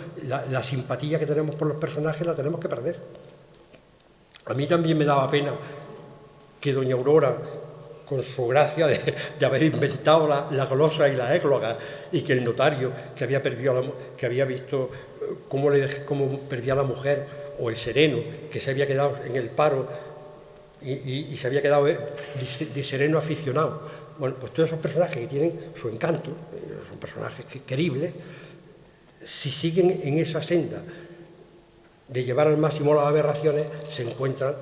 la simpatía que tenemos por los personajes la tenemos que perder. A mí también me daba pena que doña Aurora, con su gracia de haber inventado la glosa y la égloga, y que el notario que había perdido, que había visto cómo perdía a la mujer, o el sereno que se había quedado en el paro y se había quedado de sereno aficionado. Bueno, pues todos esos personajes que tienen su encanto, son personajes queribles, si siguen en esa senda de llevar al máximo las aberraciones, se encuentran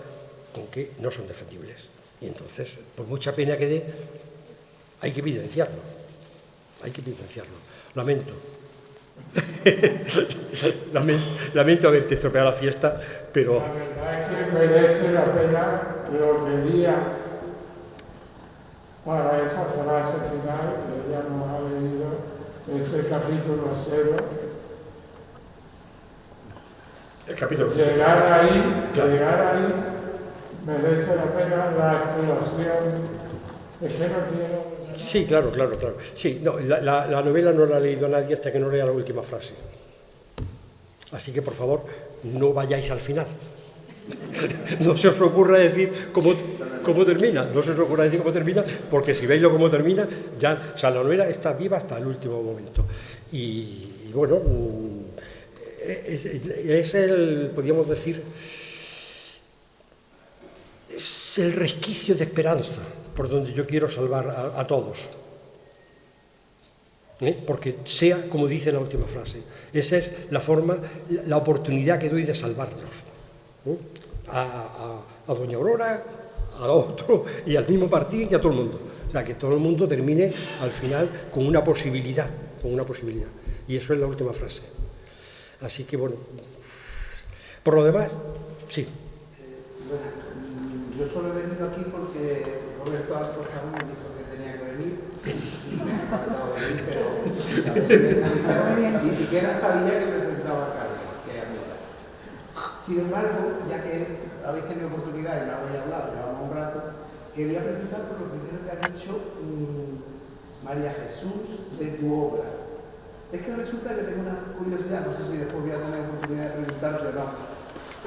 con que no son defendibles. Y entonces, por mucha pena que dé, hay que evidenciarlo. Hay que evidenciarlo. Lamento. Lamento haberte estropeado la fiesta, pero... La verdad es que merece la pena lo que días para esa frase final, que ella nos ha leído, ese capítulo 0. El capítulo 0. Llegar ahí, merece la pena la explicación. Es que no quiero... Sí, claro. Sí, no, la novela no la ha leído nadie hasta que no lea la última frase. Así que, por favor, no vayáis al final. No se os ocurra decir cómo termina. No se os ocurra decir cómo termina, porque si veis cómo termina, ya, o sea, la novela está viva hasta el último momento. Y bueno, es el, podríamos decir, es el resquicio de esperanza por donde yo quiero salvar a todos. Porque sea como dice la última frase, esa es la forma, la oportunidad que doy de salvarnos. A doña Aurora, a otro y al mismo partido y a todo el mundo. O sea, que todo el mundo termine al final con una posibilidad, Y eso es la última frase. Así que, bueno, por lo demás, sí. Bueno, yo solo he venido aquí porque Roberto Alcorta me dijo que tenía que venir y me ha faltado venir, pero ni siquiera sabía que presentaba a Carlos, que a mí. Sin embargo, ya que habéis tenido oportunidad y me habéis hablado, llevamos un rato, quería preguntar por lo primero que ha dicho María Jesús de tu obra. Es que resulta que tengo una curiosidad, no sé si después voy a tener oportunidad de preguntárselo o no.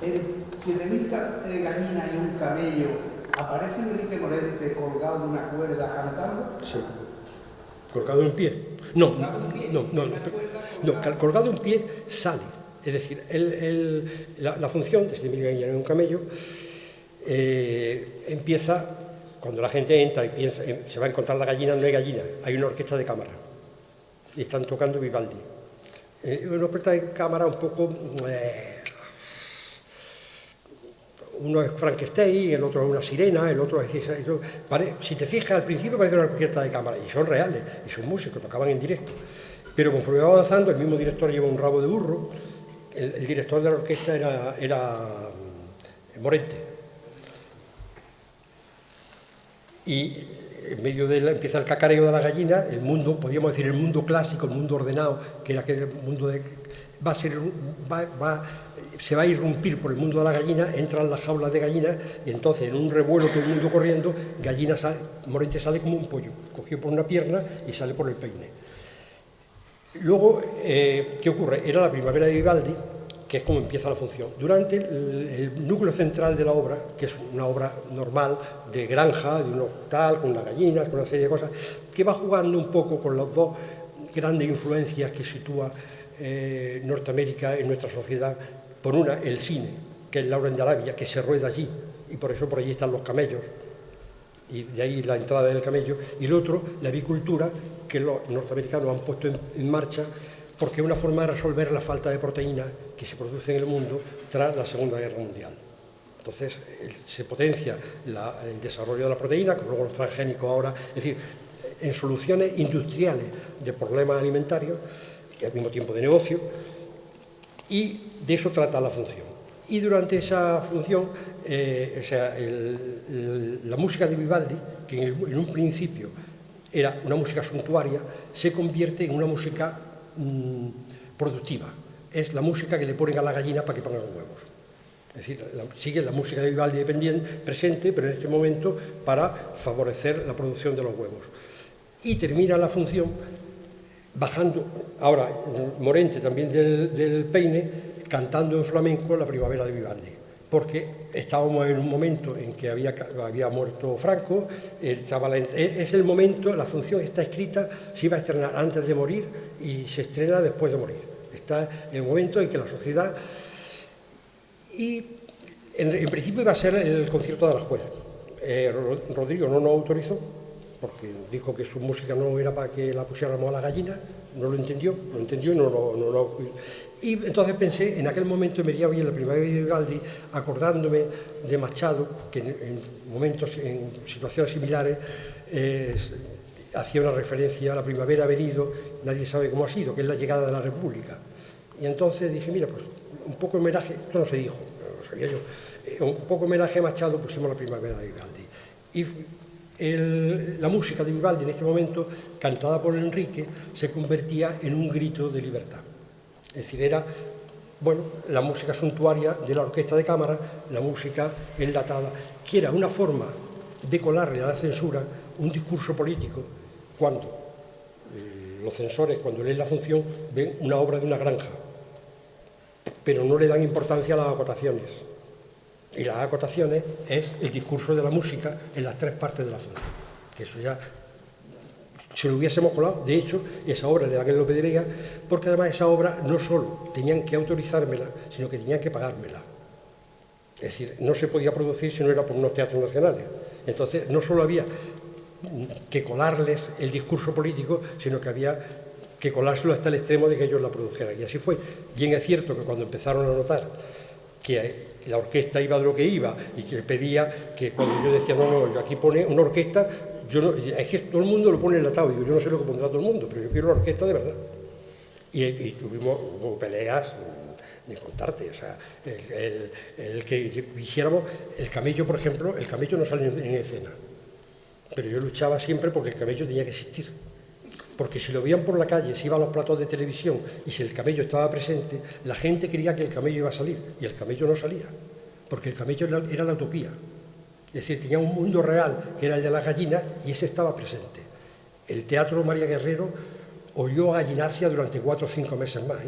En 7.000 gallinas y un camello, ¿aparece Enrique Morente colgado de una cuerda cantando? Sí. ¿Colgado en pie? No, colgado en pie sale. Es decir, la función de 7.000 gallinas y un camello empieza cuando la gente entra y piensa, se va a encontrar la gallina, no hay gallina, hay una orquesta de cámara. Y están tocando Vivaldi. Una orquesta de cámara un poco... uno es Frankenstein, el otro es una sirena, el otro es... Si te fijas, al principio parece una orquesta de cámara, y son reales, y son músicos, tocaban en directo. Pero conforme va avanzando, el mismo director lleva un rabo de burro, el director de la orquesta era Morente. Y en medio de empieza el cacareo de la gallina, el mundo, podríamos decir, el mundo clásico, el mundo ordenado, que era aquel mundo de... se va a irrumpir por el mundo de la gallina, entran las jaulas de gallinas y entonces en un revuelo todo el mundo corriendo, Morente sale como un pollo, cogido por una pierna y sale por el peine. Luego, ¿qué ocurre? Era la primavera de Vivaldi, que es como empieza la función. Durante el núcleo central de la obra, que es una obra normal de granja, de un hospital, con las gallinas, con una serie de cosas, que va jugando un poco con las dos grandes influencias que sitúa Norteamérica en nuestra sociedad. Por una, el cine, que es Lawrence de Arabia, que se rueda allí, y por eso por allí están los camellos, y de ahí la entrada del camello, y el otro, la avicultura, que los norteamericanos han puesto en marcha, porque es una forma de resolver la falta de proteína que se produce en el mundo tras la Segunda Guerra Mundial. Entonces, se potencia el desarrollo de la proteína, como luego los transgénicos ahora, es decir, en soluciones industriales de problemas alimentarios, y al mismo tiempo de negocio, y de eso trata la función. Y durante esa función, la música de Vivaldi, que en un principio era una música suntuaria, se convierte en una música productiva. Es la música que le ponen a la gallina para que pongan los huevos. Es decir, sigue la música de Vivaldi presente, pero en este momento para favorecer la producción de los huevos. Y termina la función bajando, ahora Morente también del peine, cantando en flamenco la primavera de Vivaldi, porque estábamos en un momento en que había muerto Franco, es el momento, la función está escrita, se iba a estrenar antes de morir y se estrena después de morir. Está en el momento en que la sociedad... Y en principio iba a ser el concierto de Aranjuez. Rodrigo no nos autorizó, porque dijo que su música no era para que la pusiéramos a la gallina, no lo entendió y no lo... Y entonces pensé, en aquel momento me iría bien la primavera de Vivaldi, acordándome de Machado, que en situaciones similares, hacía una referencia a la primavera ha venido, nadie sabe cómo ha sido, que es la llegada de la República. Y entonces dije, mira, pues un poco homenaje, esto no se dijo, lo sabía yo, un poco homenaje a Machado pusimos la primavera de Vivaldi. Y la música de Vivaldi en este momento, cantada por Enrique, se convertía en un grito de libertad. Es decir, era, bueno, la música suntuaria de la orquesta de cámara, la música enlatada, que era una forma de colarle a la censura un discurso político cuando los censores, cuando leen la función, ven una obra de una granja, pero no le dan importancia a las acotaciones. Y las acotaciones es el discurso de la música en las tres partes de la función, que eso ya se lo hubiésemos colado. De hecho, esa obra le dan el Lope de Vega, porque además esa obra no solo tenían que autorizármela, sino que tenían que pagármela. Es decir, no se podía producir si no era por unos teatros nacionales. Entonces, no solo había que colarles el discurso político, sino que había que colárselo hasta el extremo de que ellos la produjeran. Y así fue. Bien es cierto que cuando empezaron a notar que la orquesta iba de lo que iba y que pedía que cuando yo decía, no, yo aquí pone una orquesta, es que todo el mundo lo pone enlatado, digo, yo no sé lo que pondrá todo el mundo, pero yo quiero la orquesta de verdad. Y hubo peleas, ni contarte, o sea, el que hiciéramos, el camello, por ejemplo, el camello no sale en escena, pero yo luchaba siempre porque el camello tenía que existir. Porque si lo veían por la calle, si iban a los platos de televisión y si el camello estaba presente, la gente creía que el camello iba a salir y el camello no salía, porque el camello era la utopía. Es decir, tenía un mundo real que era el de las gallinas y ese estaba presente. El Teatro María Guerrero olió a gallinacia durante 4 o 5 meses más.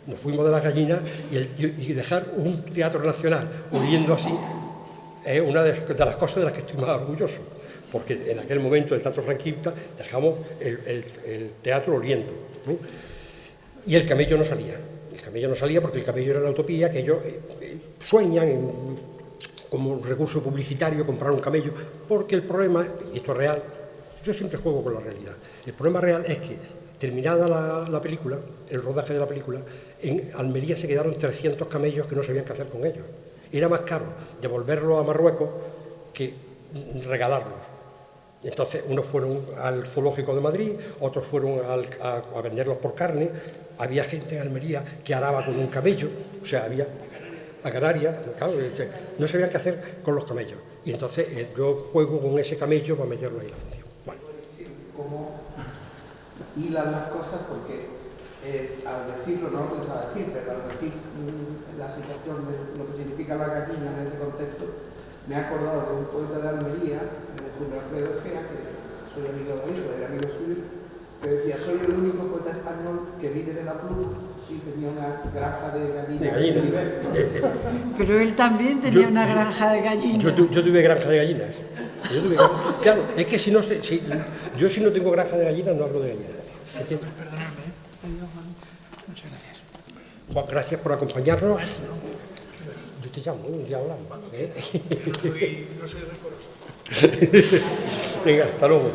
Nos fuimos de las gallinas y dejar un teatro nacional oliendo así es una de las cosas de las que estoy más orgulloso. Porque en aquel momento el teatro franquista dejamos el teatro oliendo, ¿no? Y el camello no salía. El camello no salía porque el camello era la utopía que ellos sueñan como recurso publicitario comprar un camello, porque el problema, y esto es real, yo siempre juego con la realidad, el problema real es que terminada la película, el rodaje de la película, en Almería se quedaron 300 camellos que no sabían qué hacer con ellos. Era más caro devolverlos a Marruecos que regalarlos. Entonces, unos fueron al zoológico de Madrid, otros fueron a venderlos por carne. Había gente en Almería que araba con un camello, o sea, había a Canarias, claro, no sabían qué hacer con los camellos. Y entonces yo juego con ese camello para meterlo ahí en la función. Bueno. ¿Cómo hilan las cosas? Porque al decirlo, no lo a decir, pero al decir la situación de lo que significa la gallina en ese contexto, me he acordado de un poeta de Almería, Julio Alfredo Ojea, que soy amigo de él, era amigo suyo, que decía, soy el único poeta español que vive de la pluma y tenía una granja de gallinas. Pero él también tenía una granja de gallinas. Yo tuve granja de gallinas. Claro, es que si no tengo granja de gallinas, no hablo de gallinas. Perdonadme, muchas gracias. Juan, gracias por acompañarnos. Yo te llamo, un día hablamos. No soy rencoroso. Venga, hasta luego.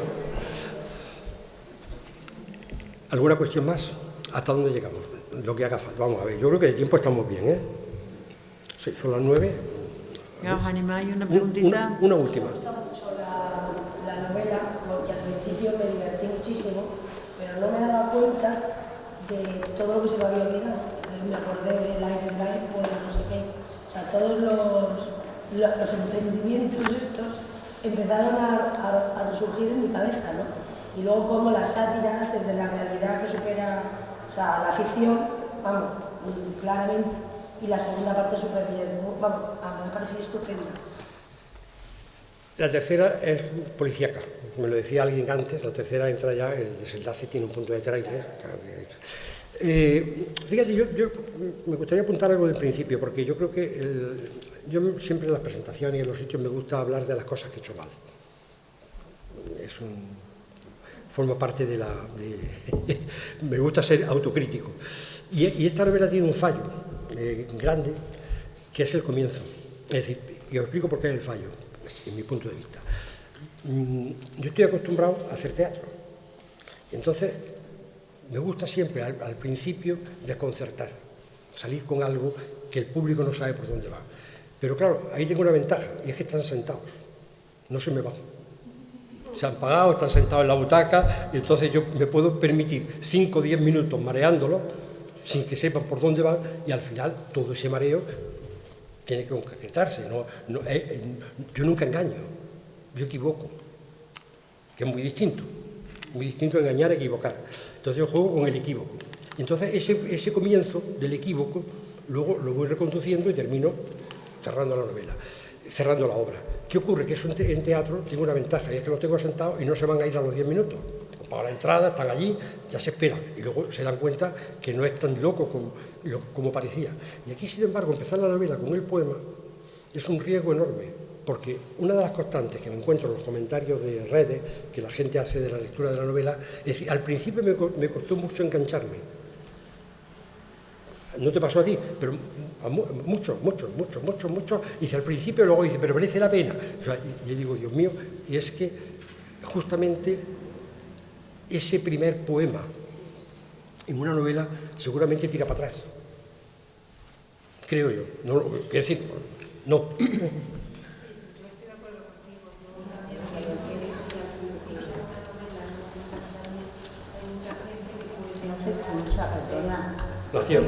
¿Alguna cuestión más? ¿Hasta dónde llegamos? Lo que haga falta. Vamos a ver, yo creo que de tiempo estamos bien, ¿eh? Sí, son las 9. ¿Os animáis una preguntita? Una última. Me gusta mucho la novela, porque al principio me divertí muchísimo, pero no me daba cuenta de todo lo que se me había olvidado. Me acordé del Iron Drive, pues no sé qué. O sea, todos los emprendimientos estos empezaron a resurgir en mi cabeza, ¿no? Y luego como la sátira haces de la realidad que supera, o sea, la ficción, vamos, claramente, y la segunda parte súper bien, ¿no? Vamos, me ha parecido estupenda. La tercera es policíaca, me lo decía alguien antes, la tercera entra ya, el desenlace tiene un punto de trailer. Fíjate, yo me gustaría apuntar algo del principio, porque yo creo que yo siempre en las presentaciones y en los sitios me gusta hablar de las cosas que he hecho mal. Forma parte de me gusta ser autocrítico. Y esta novela tiene un fallo grande, que es el comienzo. Es decir, y os explico por qué es el fallo, en mi punto de vista. Yo estoy acostumbrado a hacer teatro. Y entonces me gusta siempre al principio desconcertar, salir con algo que el público no sabe por dónde va. Pero claro, ahí tengo una ventaja, y es que están sentados, no se me van. Se han pagado, están sentados en la butaca, y entonces yo me puedo permitir 5 o 10 minutos mareándolo, sin que sepan por dónde van, y al final todo ese mareo tiene que concretarse. Yo nunca engaño, yo equivoco, que es muy distinto engañar a equivocar. Entonces yo juego con el equívoco. Entonces ese comienzo del equívoco luego lo voy reconduciendo y termino cerrando la novela, cerrando la obra. ¿Qué ocurre? Que eso en teatro tengo una ventaja, y es que los tengo sentados y no se van a ir a los 10 minutos. Pagan la entrada, están allí, ya se esperan, y luego se dan cuenta que no es tan loco como parecía. Y aquí, sin embargo, empezar la novela con el poema es un riesgo enorme, porque una de las constantes que me encuentro en los comentarios de redes que la gente hace de la lectura de la novela, es decir, al principio me costó mucho engancharme. No te pasó a ti, pero mucho. Dice, al principio, luego dice, pero merece la pena. O sea, y yo digo, Dios mío, y es que justamente ese primer poema en una novela seguramente tira para atrás. creo yo. No, quiero decir, no. La cierro.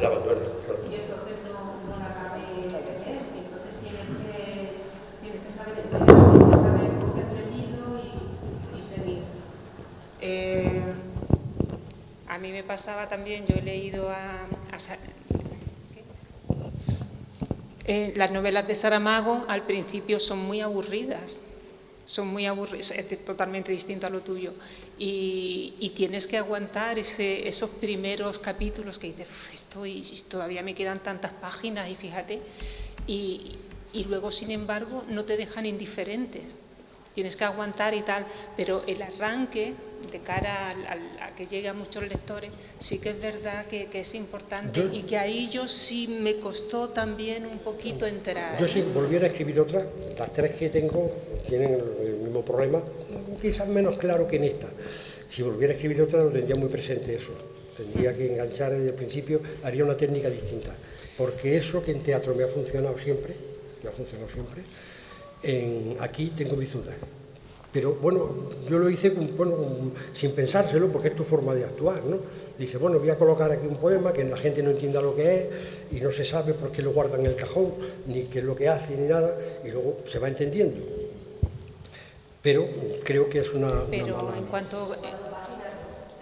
La abandona, claro. Y entonces no la cabe leer. Entonces tienes que saber coger el hilo y seguir. A mí me pasaba también, yo he leído las novelas de Saramago, al principio son muy aburridas. Es totalmente distinto a lo tuyo. Y tienes que aguantar esos primeros capítulos que dices, todavía me quedan tantas páginas y fíjate. Y luego, sin embargo, no te dejan indiferentes. Tienes que aguantar y tal, pero el arranque, de cara a que llegue a muchos lectores, sí que es verdad que es importante y que ahí yo sí me costó también un poquito entrar. Yo si volviera a escribir otra, las tres que tengo tienen el mismo problema, quizás menos claro que en esta. Si volviera a escribir otra lo tendría muy presente eso, tendría que enganchar desde el principio, haría una técnica distinta, porque eso que en teatro me ha funcionado siempre, aquí tengo mis dudas. Pero bueno, yo lo hice sin pensárselo, porque es tu forma de actuar, ¿no? Dice, bueno, voy a colocar aquí un poema que la gente no entienda lo que es y no se sabe por qué lo guardan en el cajón, ni qué es lo que hace, ni nada, y luego se va entendiendo. Pero creo que es una mala... En cuanto...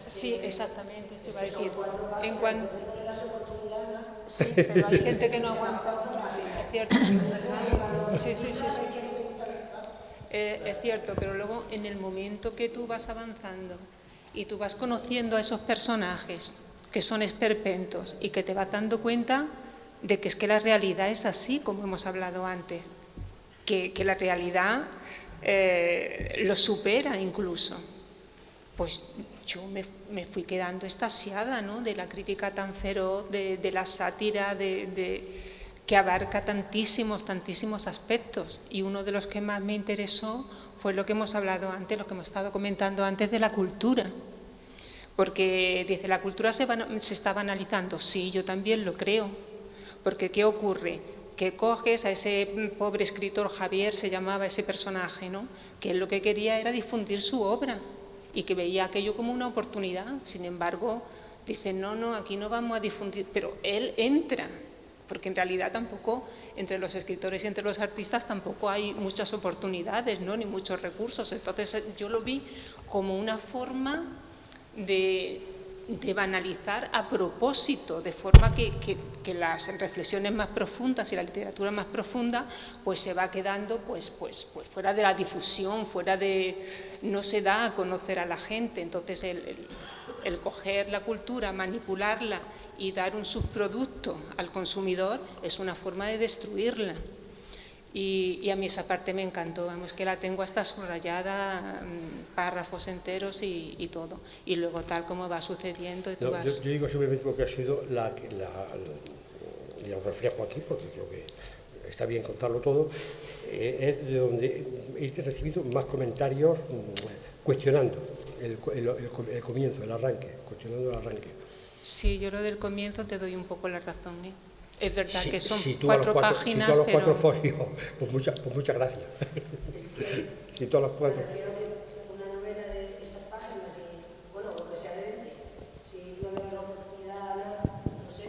sí, exactamente, esto iba a decir. En cuanto... Sí, pero hay gente que no aguanta. Sí, es cierto. Sí. Es cierto, pero luego en el momento que tú vas avanzando y tú vas conociendo a esos personajes que son esperpentos y que te vas dando cuenta de que es que la realidad es así, como hemos hablado antes, que la realidad lo supera incluso, pues yo me fui quedando extasiada, ¿no?, de la crítica tan feroz, de la sátira, que abarca tantísimos aspectos, y uno de los que más me interesó fue lo que hemos hablado antes, lo que hemos estado comentando antes de la cultura, porque dice, la cultura se está banalizando. Sí, yo también lo creo, porque ¿qué ocurre? Que coges a ese pobre escritor, Javier se llamaba ese personaje, ¿no?, que él lo que quería era difundir su obra y que veía aquello como una oportunidad. Sin embargo, dice, no, aquí no vamos a difundir, pero él entra, porque en realidad tampoco, entre los escritores y entre los artistas tampoco hay muchas oportunidades, ¿no?, ni muchos recursos. Entonces yo lo vi como una forma de banalizar a propósito, de forma que las reflexiones más profundas y la literatura más profunda pues se va quedando pues fuera de la difusión, no se da a conocer a la gente. Entonces el coger la cultura, manipularla y dar un subproducto al consumidor es una forma de destruirla. Y a mí esa parte me encantó, vamos, que la tengo hasta subrayada, párrafos enteros y todo. Y luego tal como va sucediendo. Yo digo simplemente porque ha sido y lo reflejo aquí, porque creo que está bien contarlo todo, es de donde he recibido más comentarios cuestionando el comienzo, el arranque, cuestionando el arranque. Sí, yo lo del comienzo te doy un poco la razón, ¿eh? Es verdad que son si cuatro páginas, si tú a los cuatro folios, pues muchas gracias. Si tú a los cuatro... Una novela de esas páginas, y bueno, lo que sea de 20, si no me da la oportunidad, no sé.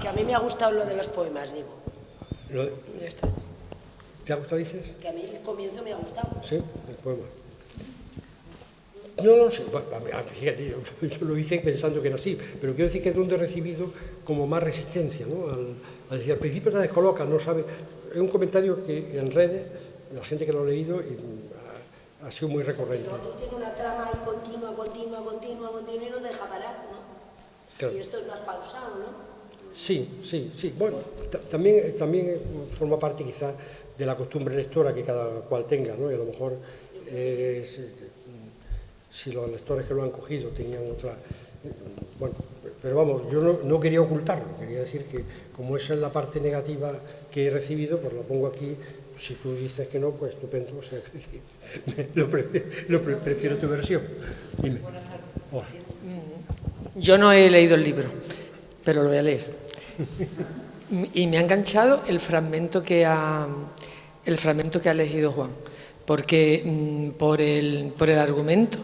Que a mí me ha gustado lo de los poemas, digo. Ya está. ¿Te ha gustado, dices? Que a mí el comienzo me ha gustado. Sí, el poema. No sé, fíjate, yo lo hice pensando que era así, pero quiero decir que es donde he recibido como más resistencia, ¿no? Al decir, al principio te descolocas, no sabes. Es un comentario que en redes, la gente que lo ha leído, ha sido muy recurrente. Pero otro tiene una trama ahí continua, y no te deja parar, ¿no? Claro. Y esto es más pausado, ¿no? Sí. Bueno, también forma parte quizás de la costumbre lectora que cada cual tenga, ¿no? Y a lo mejor... si los lectores que lo han cogido tenían otra... Bueno, Pero vamos, yo no quería ocultarlo, quería decir que como esa es la parte negativa que he recibido, pues la pongo aquí. Si tú dices que no, pues estupendo, o sea, prefiero tu versión. Dime. Hola. Yo no he leído el libro, pero lo voy a leer. Y me ha enganchado el fragmento que ha elegido Juan, porque por el argumento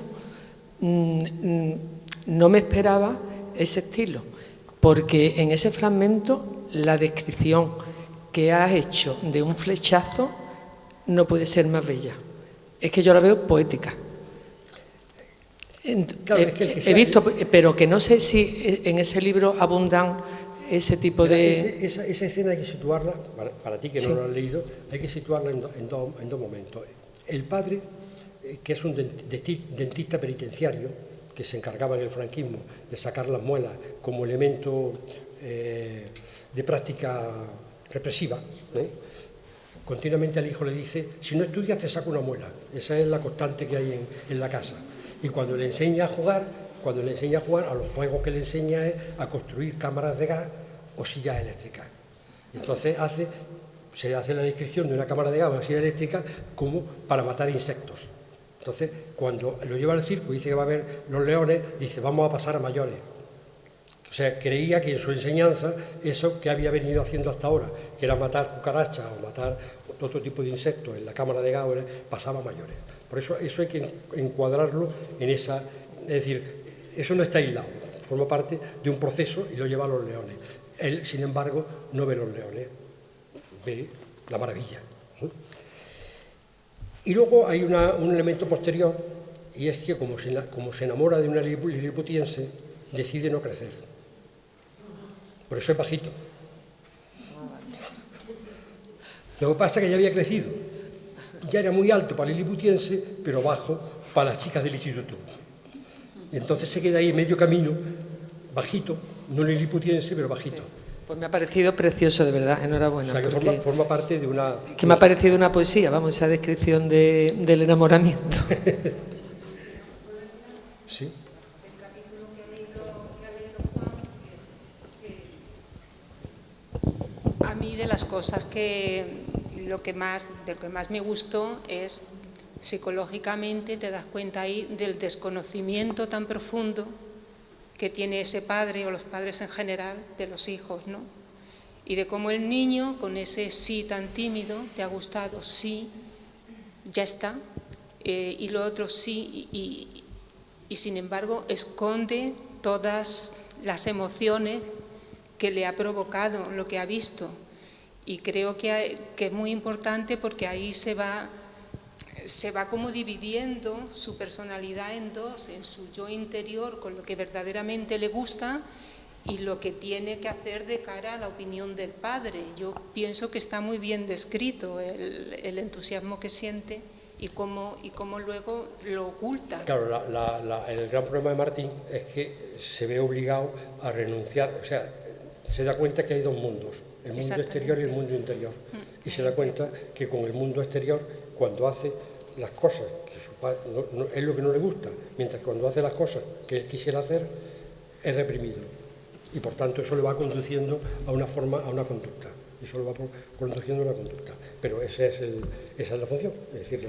no me esperaba ese estilo, porque en ese fragmento la descripción que has hecho de un flechazo no puede ser más bella. Es que yo la veo poética. Claro, es que he visto, pero que no sé si en ese libro abundan ese tipo de... Esa escena hay que situarla, para ti que no lo has leído, hay que situarla en dos momentos. El padre, que es un dentista penitenciario, que se encargaba en el franquismo de sacar las muelas como elemento de práctica represiva, ¿no? Continuamente al hijo le dice, si no estudias te saco una muela. Esa es la constante que hay en la casa. Y cuando le enseña a jugar, a los juegos que le enseña es a construir cámaras de gas o sillas eléctricas. Y entonces se hace la descripción de una cámara de gas o una silla eléctrica como para matar insectos. Entonces, cuando lo lleva al circo y dice que va a ver los leones, dice, vamos a pasar a mayores. O sea, creía que en su enseñanza eso que había venido haciendo hasta ahora, que era matar cucarachas o matar otro tipo de insectos en la cámara de gas, pasaba a mayores. Por eso hay que encuadrarlo en esa... Es decir, eso no está aislado, forma parte de un proceso y lo lleva a los leones. Él, sin embargo, no ve los leones, ve la maravilla. Y luego hay un elemento posterior, y es que como se enamora de una liliputiense, decide no crecer. Por eso es bajito. Lo que pasa es que ya había crecido. Ya era muy alto para el liliputiense, pero bajo para las chicas del instituto. Y entonces se queda ahí en medio camino, bajito, no liliputiense, pero bajito. Pues me ha parecido precioso, de verdad, enhorabuena. O sea, que forma parte de una... Que me ha parecido una poesía, vamos, esa descripción del enamoramiento. Sí. A mí de las cosas que lo que más me gustó es psicológicamente te das cuenta ahí del desconocimiento tan profundo que tiene ese padre o los padres en general de los hijos, ¿no? Y de cómo el niño con ese sí tan tímido, te ha gustado, sí, ya está, y lo otro sí, y sin embargo esconde todas las emociones que le ha provocado lo que ha visto. Y creo que es muy importante porque ahí se va como dividiendo su personalidad en dos, en su yo interior con lo que verdaderamente le gusta y lo que tiene que hacer de cara a la opinión del padre. Yo pienso que está muy bien descrito el entusiasmo que siente y cómo luego lo oculta. Claro, el gran problema de Martín es que se ve obligado a renunciar, o sea, se da cuenta que hay dos mundos, el mundo exterior y el mundo interior. Y se da cuenta que con el mundo exterior, cuando hace las cosas que su padre es lo que no le gusta, mientras que cuando hace las cosas que él quisiera hacer, es reprimido. Y por tanto eso le va conduciendo a una conducta. Eso le va conduciendo a una conducta. Pero esa es la función. Es decir,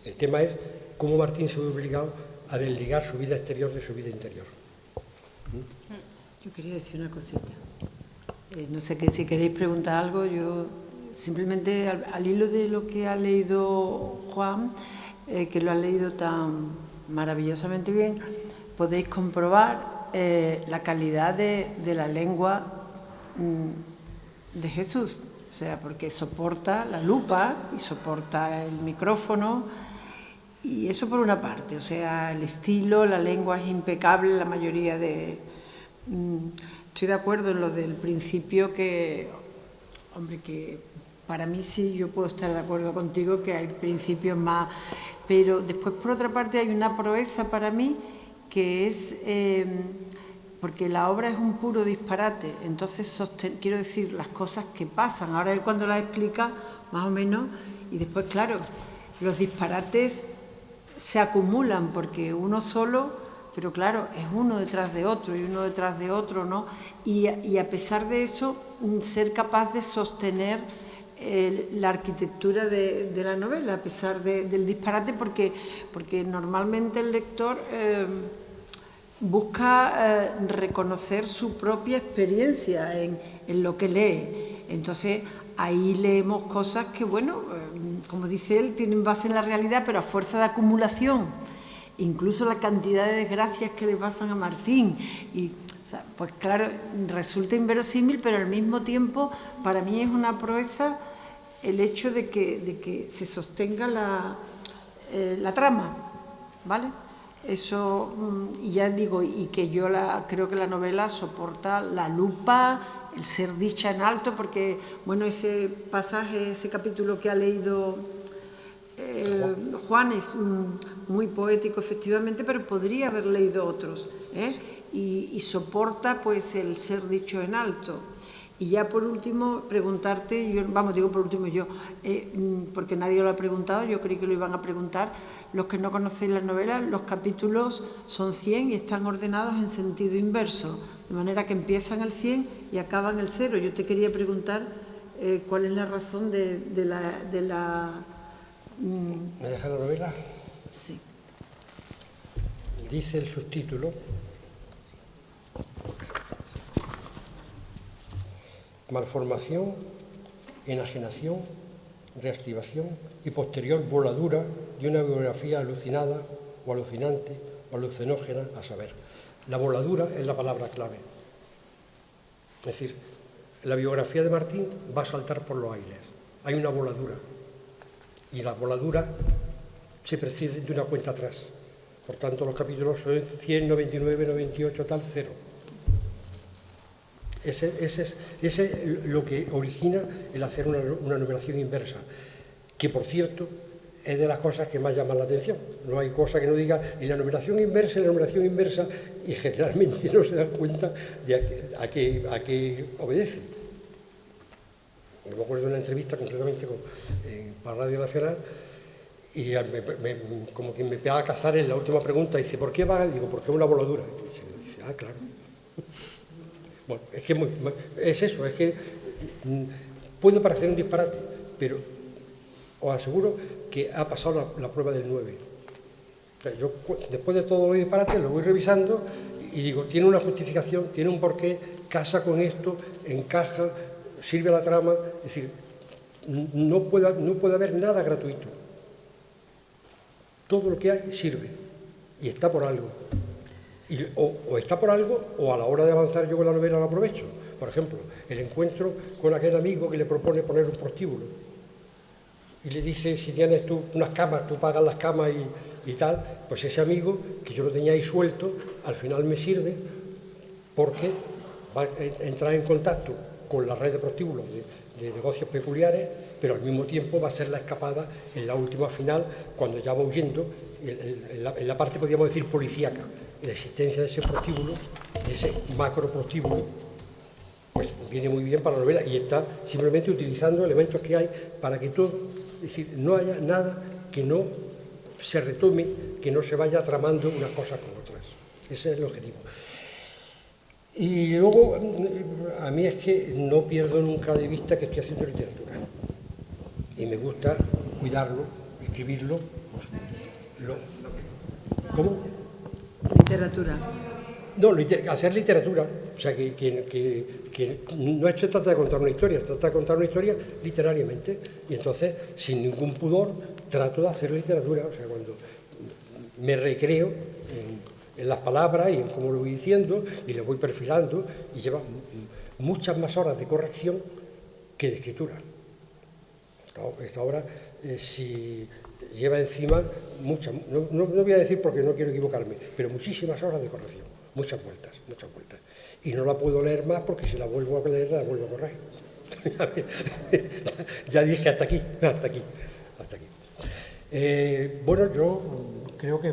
el tema es cómo Martín se ve obligado a desligar su vida exterior de su vida interior. Yo quería decir una cosita. No sé si queréis preguntar algo, yo simplemente al hilo de lo que ha leído Juan, que lo ha leído tan maravillosamente bien, podéis comprobar la calidad de la lengua de Jesús. O sea, porque soporta la lupa y soporta el micrófono, y eso por una parte. O sea, el estilo, la lengua es impecable, la mayoría de... Estoy de acuerdo en lo del principio que, hombre, que para mí sí, yo puedo estar de acuerdo contigo que hay principios más, pero después por otra parte hay una proeza para mí que es, porque la obra es un puro disparate, entonces quiero decir las cosas que pasan, ahora él cuando las explica más o menos, y después claro, los disparates se acumulan porque uno solo pero claro, es uno detrás de otro y uno detrás de otro, ¿no? Y a pesar de eso, ser capaz de sostener la arquitectura de la novela, a pesar del disparate, porque normalmente el lector busca reconocer su propia experiencia en lo que lee. Entonces, ahí leemos cosas que, bueno, como dice él, tienen base en la realidad, pero a fuerza de acumulación. Incluso la cantidad de desgracias que le pasan a Martín. Y, o sea, pues claro, resulta inverosímil, pero al mismo tiempo, para mí es una proeza el hecho de que se sostenga la trama, ¿vale? Eso, y ya digo, y que yo creo que la novela soporta la lupa, el ser dicha en alto, porque, bueno, ese pasaje, ese capítulo que ha leído Juan es muy poético, efectivamente, pero podría haber leído otros, ¿eh? Y soporta, pues, el ser dicho en alto. Y ya por último, preguntarte, porque nadie lo ha preguntado, yo creí que lo iban a preguntar, los que no conocéis la novela, los capítulos son 100 y están ordenados en sentido inverso, de manera que empiezan el 100 y acaban el 0. Yo te quería preguntar cuál es la razón de la... ¿Me deja la novela? Sí. Dice el subtítulo: malformación, enajenación, reactivación y posterior voladura de una biografía alucinada o alucinante o alucinógena, a saber. La voladura es la palabra clave. Es decir, la biografía de Martín va a saltar por los aires. Hay una voladura. Y la voladura se precede de una cuenta atrás. Por tanto, los capítulos son 100, 99, 98, tal, 0. Ese es lo que origina el hacer una numeración inversa, que, por cierto, es de las cosas que más llaman la atención. No hay cosa que no diga ni la numeración inversa, y generalmente no se dan cuenta de a qué obedece. Yo me acuerdo de una entrevista concretamente para Radio Nacional, y como que me pega a cazar en la última pregunta, dice: ¿por qué va? Digo: porque es una voladura. Y dice: ah, claro. Bueno, es que es eso, es que puede parecer un disparate, pero os aseguro que ha pasado la prueba del 9. O sea, yo, después de todos los disparates, lo voy revisando y digo: tiene una justificación, tiene un porqué, casa con esto, encaja, sirve a la trama. Es decir, no puede haber nada gratuito. Todo lo que hay sirve y está por algo. O está por algo, o a la hora de avanzar yo con la novela lo aprovecho. Por ejemplo, el encuentro con aquel amigo que le propone poner un prostíbulo y le dice: si tienes tú unas camas, tú pagas las camas y tal. Pues ese amigo, que yo lo tenía ahí suelto, al final me porque va a entrar en contacto con la red de prostíbulos de negocios peculiares, pero al mismo tiempo va a ser la escapada en la última final, cuando ya va huyendo, en la parte, podríamos decir, policíaca. La existencia de ese prostíbulo, de ese macro prostíbulo, pues viene muy bien para la novela, y está simplemente utilizando elementos que hay para que todo, es decir, no haya nada que no se retome, que no se vaya tramando unas cosas con otras. Ese es el objetivo. Y luego, a mí es que no pierdo nunca de vista que estoy haciendo literatura, y me gusta cuidarlo, escribirlo. ¿Cómo? Literatura. No, hacer literatura. O sea, que no se trata de contar una historia, se trata de contar una historia literariamente. Y entonces, sin ningún pudor, trato de hacer literatura. O sea, cuando me recreo en las palabras y en cómo lo voy diciendo, y lo voy perfilando, y lleva muchas más horas de corrección que de escritura. Esta obra, si lleva encima muchas, no voy a decir porque no quiero equivocarme, pero muchísimas horas de corrección, muchas vueltas. Y no la puedo leer más, porque si la vuelvo a leer, la vuelvo a correr. Ya dije hasta aquí. Bueno, yo creo que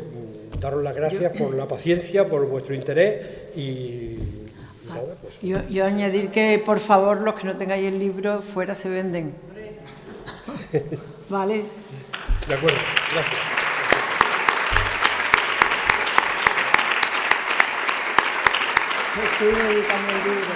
daros las gracias por la paciencia, por vuestro interés y nada, pues. Yo añadir que, por favor, los que no tengáis el libro, fuera se venden. Vale. De acuerdo, gracias. Jesús, dedícame el libro.